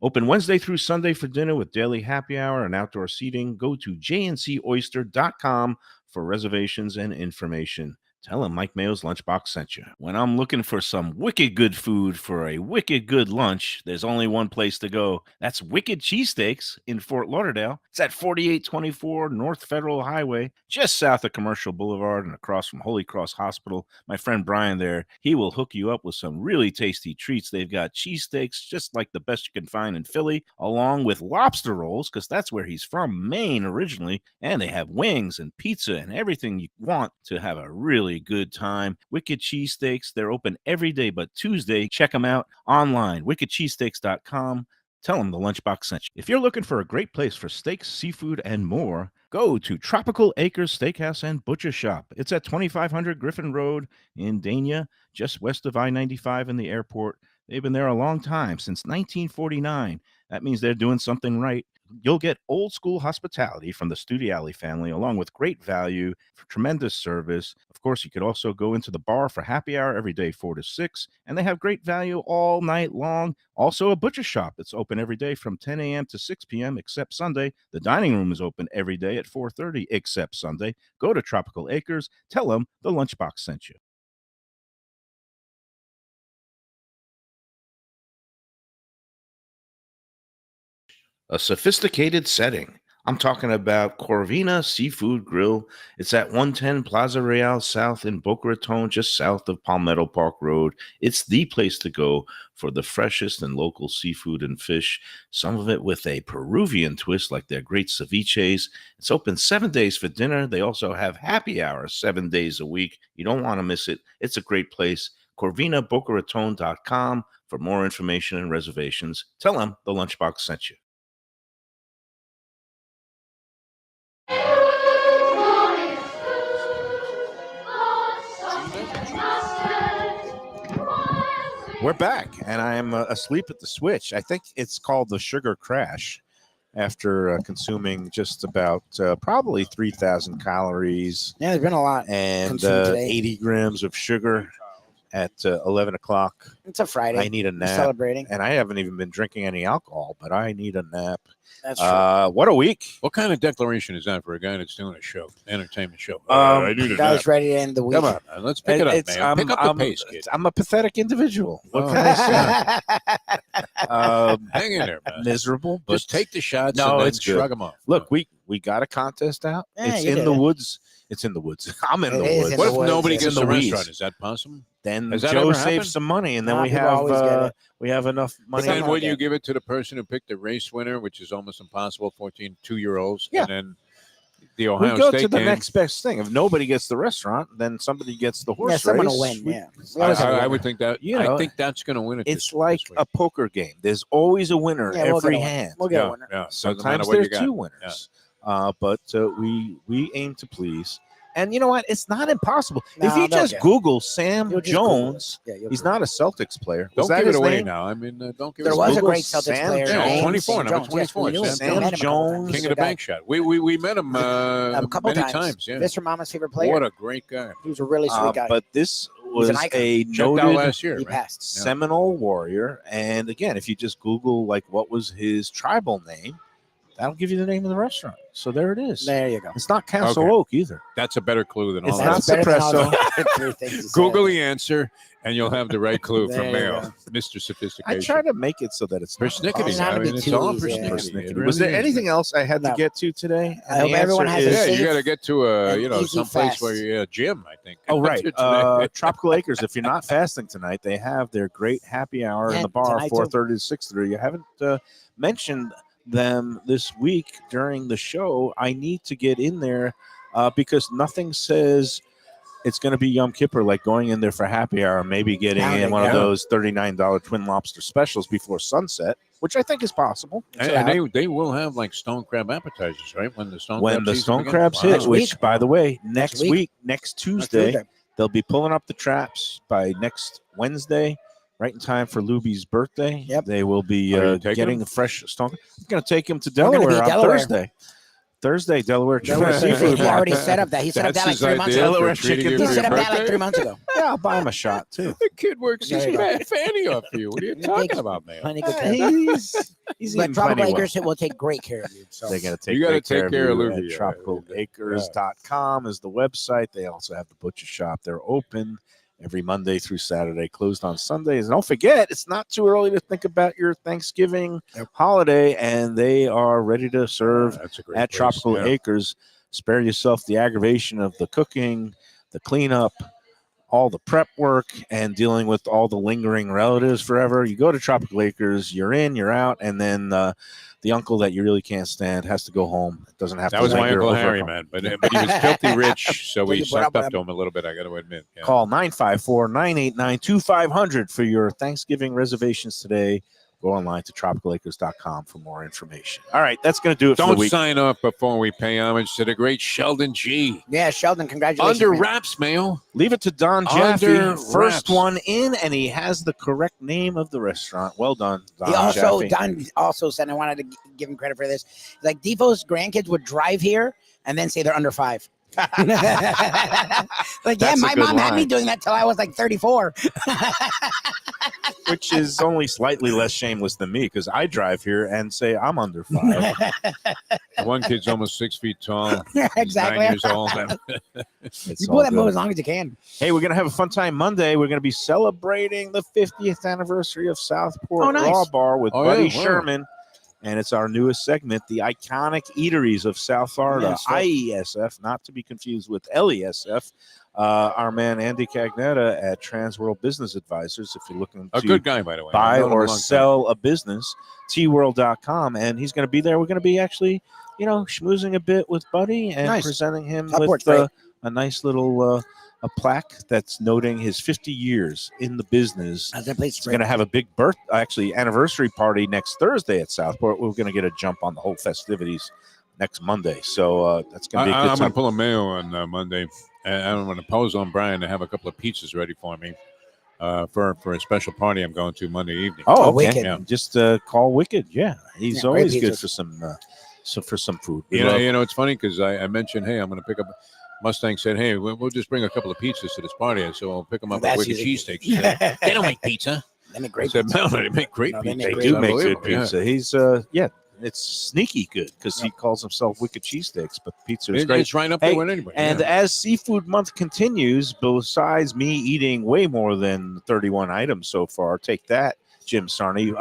Open Wednesday through Sunday for dinner with daily happy hour and outdoor seating. Go to jncoyster.com for reservations and information. Tell them Mike Mayo's Lunchbox sent you. When I'm looking for some wicked good food for a wicked good lunch, there's only one place to go. That's Wicked Cheesesteaks in Fort Lauderdale. It's at 4824 North Federal Highway, just south of Commercial Boulevard and across from Holy Cross Hospital. My friend Brian there, he will hook you up with some really tasty treats. They've got cheesesteaks just like the best you can find in Philly, along with lobster rolls, because that's where he's from, Maine originally. And they have wings and pizza and everything you want to have a really good time. Wicked Cheesesteaks, they're open every day but Tuesday. Check them out online, wickedcheesesteaks.com. Tell them the Lunchbox sent you. If you're looking for a great place for steaks, seafood, and more, go to Tropical Acres Steakhouse and Butcher Shop. It's at 2500 Griffin Road in Dania, just west of I-95 and the airport. They've been there a long time, since 1949. That means they're doing something right. You'll get old school hospitality from the Studiali family, along with great value, tremendous service. Of course, you could also go into the bar for happy hour every day, 4 to 6, and they have great value all night long. Also, a butcher shop that's open every day from 10 a.m. to 6 p.m. except Sunday. The dining room is open every day at 4:30 except Sunday. Go to Tropical Acres. Tell them the Lunchbox sent you. A sophisticated setting. I'm talking about Corvina Seafood Grill. It's at 110 Plaza Real South in Boca Raton, just south of Palmetto Park Road. It's the place to go for the freshest and local seafood and fish, some of it with a Peruvian twist like their great ceviches. It's open 7 days for dinner. They also have happy hour 7 days a week. You don't want to miss it. It's a great place. CorvinaBocaRaton.com for more information and reservations. Tell them the Lunchbox sent you. We're back, and I am asleep at the switch. I think it's called the sugar crash after consuming just about probably 3,000 calories. Yeah, there's been a lot. And consumed today. 80 grams of sugar at 11 o'clock. It's a Friday. I need a We're nap. celebrating. And I haven't even been drinking any alcohol, but I need a nap. That's true. What a week. What kind of declaration is that for a guy that's doing a show, entertainment show? I need a Guys nap. ready to end the week. Come on. Let's pick it up, It's- man. Pick up the pace, kid. I'm a pathetic individual. What Oh, can I say? Hang in there, man. Miserable, but Just take the shots No, and then it's good. shrug them off. look, we got a contest out. Yeah, It's you in did the it. woods. It's in the woods. I'm in It the is woods. in What the if woods, nobody yeah. gets In the the weeds. restaurant? Is that possible? Then Has that Joe ever saves happened? some money, and then Nah, we people always get have it. enough But money. then Something when like you that. give it to the person who picked the race winner, which is almost impossible, 2-year-olds, Yeah. and then the We Ohio go State to the game, next best thing. If nobody gets the restaurant, then somebody gets the horse Yeah, someone race. will win. We- Yeah. We always have a I winner. would think that. You I know, think that's going to win it. It's this like week. a poker game. There's always a winner Yeah, we'll every get a winner. hand. We'll get a yeah, winner. yeah. Doesn't matter Sometimes what you there's got. two winners. But we aim to please. And you know what? It's not impossible. No, if you they'll just get it. Google Sam You'll just Google it. Jones, Yeah, you'll he's Google not a Celtics player. Don't Was that give it his away name? now. I mean, don't give There it was away. a Google great Celtics Sam player. Jones. named 24, Sam number Jones. 24, Yes, we knew him. Sam We met him a couple Jones. times. King He's of a the guy. bank shot. We met him A couple many times. times. Yeah. Mr. Mama's favorite player. What a great guy. He was a really sweet guy. But this was an icon. a Checked out noted last year. He right? passed. Seminole warrior. And again, if you just Google like what was his tribal name, that'll give you the name of the restaurant. So there it is. There you go. It's not Castle Okay. Oak either. That's a better clue than It's all not that. That's better than all Suppresso. the other three things you said. Google the answer, and you'll have the right clue There from you Mayo, go. Mr. I Sophistication. try to make it so that it's not Persnickety. It's not I to be mean, it's too all easy, yeah. persnickety. It Was there really is. anything else I had to No. get to today? I hope the everyone answer has a Yeah, safe you got to get to a and some easy place fast. where you gym. I think. Oh, right. Today. Tropical Acres. If you're not fasting tonight, they have their great happy hour in Yeah, the bar, tonight, too. 4:30 to 6:30. You haven't mentioned them this week during the show. I need to get in there because nothing says it's going to be Yom Kippur like going in there for happy hour, maybe getting Now in they one of go. those $39 twin lobster specials before sunset, which I think is possible. And they will have like stone crab appetizers, right? When the stone When crab the season stone begins? crabs Wow. hit, Next which, week. by the way, next week. next Tuesday, they'll be pulling up the traps by next Wednesday, right in time for Lubie's birthday. Yep. They will be Are you taking getting him? a fresh stone. I'm going to take him to We're gonna be Delaware in on Delaware. Thursday. Delaware Delaware chicken Seafood. He seafood. already set up that. He set up That's that like his 3 months idea ago. for Delaware treating chicken. you He for set your up that like birthday? 3 months ago. Yeah, I'll buy him a shot too. The kid works his There you go. fanny off for you. What are you talking about, man? Plenty good pay. He's But eating Tropical plenty well. Acres will take great care of you. So They're going to take, You gotta great take care of you Lubie, at yeah. tropicalacres.com is the website. They also have the butcher shop. They're open every Monday through Saturday, closed on Sundays. And don't forget, it's not too early to think about your Thanksgiving holiday, and they are ready to serve That's a great at place. Tropical Yeah. Acres. Spare yourself the aggravation of the cooking, the cleanup, all the prep work, and dealing with all the lingering relatives forever. You go to Tropical Acres, you're in, you're out, and then the uncle that you really can't stand has to go home. It doesn't have That to was my linger Uncle over Harry, home. man. But he was filthy rich, so we You put sucked up up with to him a little bit, I got to admit. Yeah. Call 954-989-2500 for your Thanksgiving reservations today. go online to tropicalacres.com for more information. All right, that's going to do it for the Don't week. sign off before we pay homage to the great Sheldon G. Yeah, Sheldon, congratulations. Under man. wraps, Mayo. Leave it to Don Jaffe. Under First wraps. one in, and he has the correct name of the restaurant. Well done, Don Jaffe. Don also said, I wanted to give him credit for this. Like Defo's grandkids would drive here and then say they're under 5. Like, yeah, That's a my good mom had me line. doing that till I was like 34. Which is only slightly less shameless than me because I drive here and say I'm under 5. One kid's almost 6 feet tall. Yeah, He's exactly. 9 years old. It's You all pull that good. move as long as you can. Hey, we're going to have a fun time Monday. We're going to be celebrating the 50th anniversary of Southport Oh, nice. Raw Bar with Oh, Buddy yeah, wow. Sherman. And it's our newest segment, the iconic eateries of South Florida, Yeah, so- IESF, not to be confused with LESF. Our man Andy Cagnetta at Transworld Business Advisors, if you're looking A to good guy, by the way. buy I've known him a or long time. sell a business, tworld.com. And he's going to be there. We're going to be actually, schmoozing a bit with Buddy and Nice. presenting him Southport's with great. a nice little a plaque that's noting his 50 years in the business. That place It's going to have a big anniversary party next Thursday at Southport. We're going to get a jump on the whole festivities next Monday. So that's going to be a good I'm going time. to pull a Mayo on Monday. And I'm going to pose on Brian to have a couple of pizzas ready for me for a special party I'm going to Monday evening. Oh, Oh, okay. Wicked. Yeah. Just call Wicked. Yeah, he's Yeah, always great good pizzas. for some food. We You love- know, it's funny because I mentioned, hey, I'm going to pick up. Mustang said, hey, we'll just bring a couple of pizzas to this party. And so I'll pick them up at That's Wicked easy. Cheesesteaks. She said, they don't make pizza. They make I great said, pizza. no, they make great No, they pizza. make They great do make good Unbelievable, yeah. pizza. He's it's sneaky good because he calls himself Wicked Cheesesteaks, but pizza is great. It's right up Hey, there with anybody. And yeah. as Seafood Month continues, besides me eating way more than 31 items so far, take that, Jim Sarney.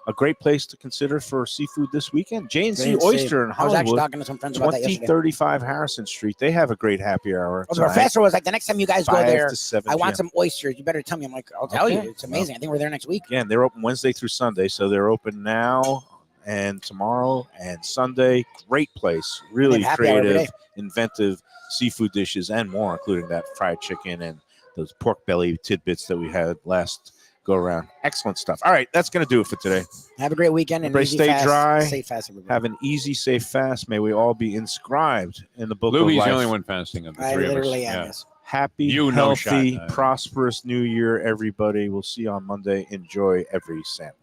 A great place to consider for seafood this weekend. J&C Oyster in I was actually Hollywood, talking to some friends about that yesterday. 2035 Harrison Street. They have a great happy hour. Oh, the tonight, professor was like, the next time you guys go 5 there, to 7 I want p.m. some oysters. You better tell me. I'm like, I'll tell Okay. you. It's amazing. I think we're there next week. Again, they're open Wednesday through Sunday, so they're open now and tomorrow and Sunday. Great place, really They have happy hour every creative, day. inventive seafood dishes and more, including that fried chicken and those pork belly tidbits that we had last go around. Excellent stuff. All right, that's going to do it for today. Have a great weekend. And Everybody easy stay fast, dry. Safe fast, everybody. Have an easy, safe fast. May we all be inscribed in the book Lubie's of life. the only one fasting of the I three literally of us. am. Yeah. Yes. Happy, You no healthy, shot. prosperous New Year, everybody. We'll see you on Monday. Enjoy every sandwich.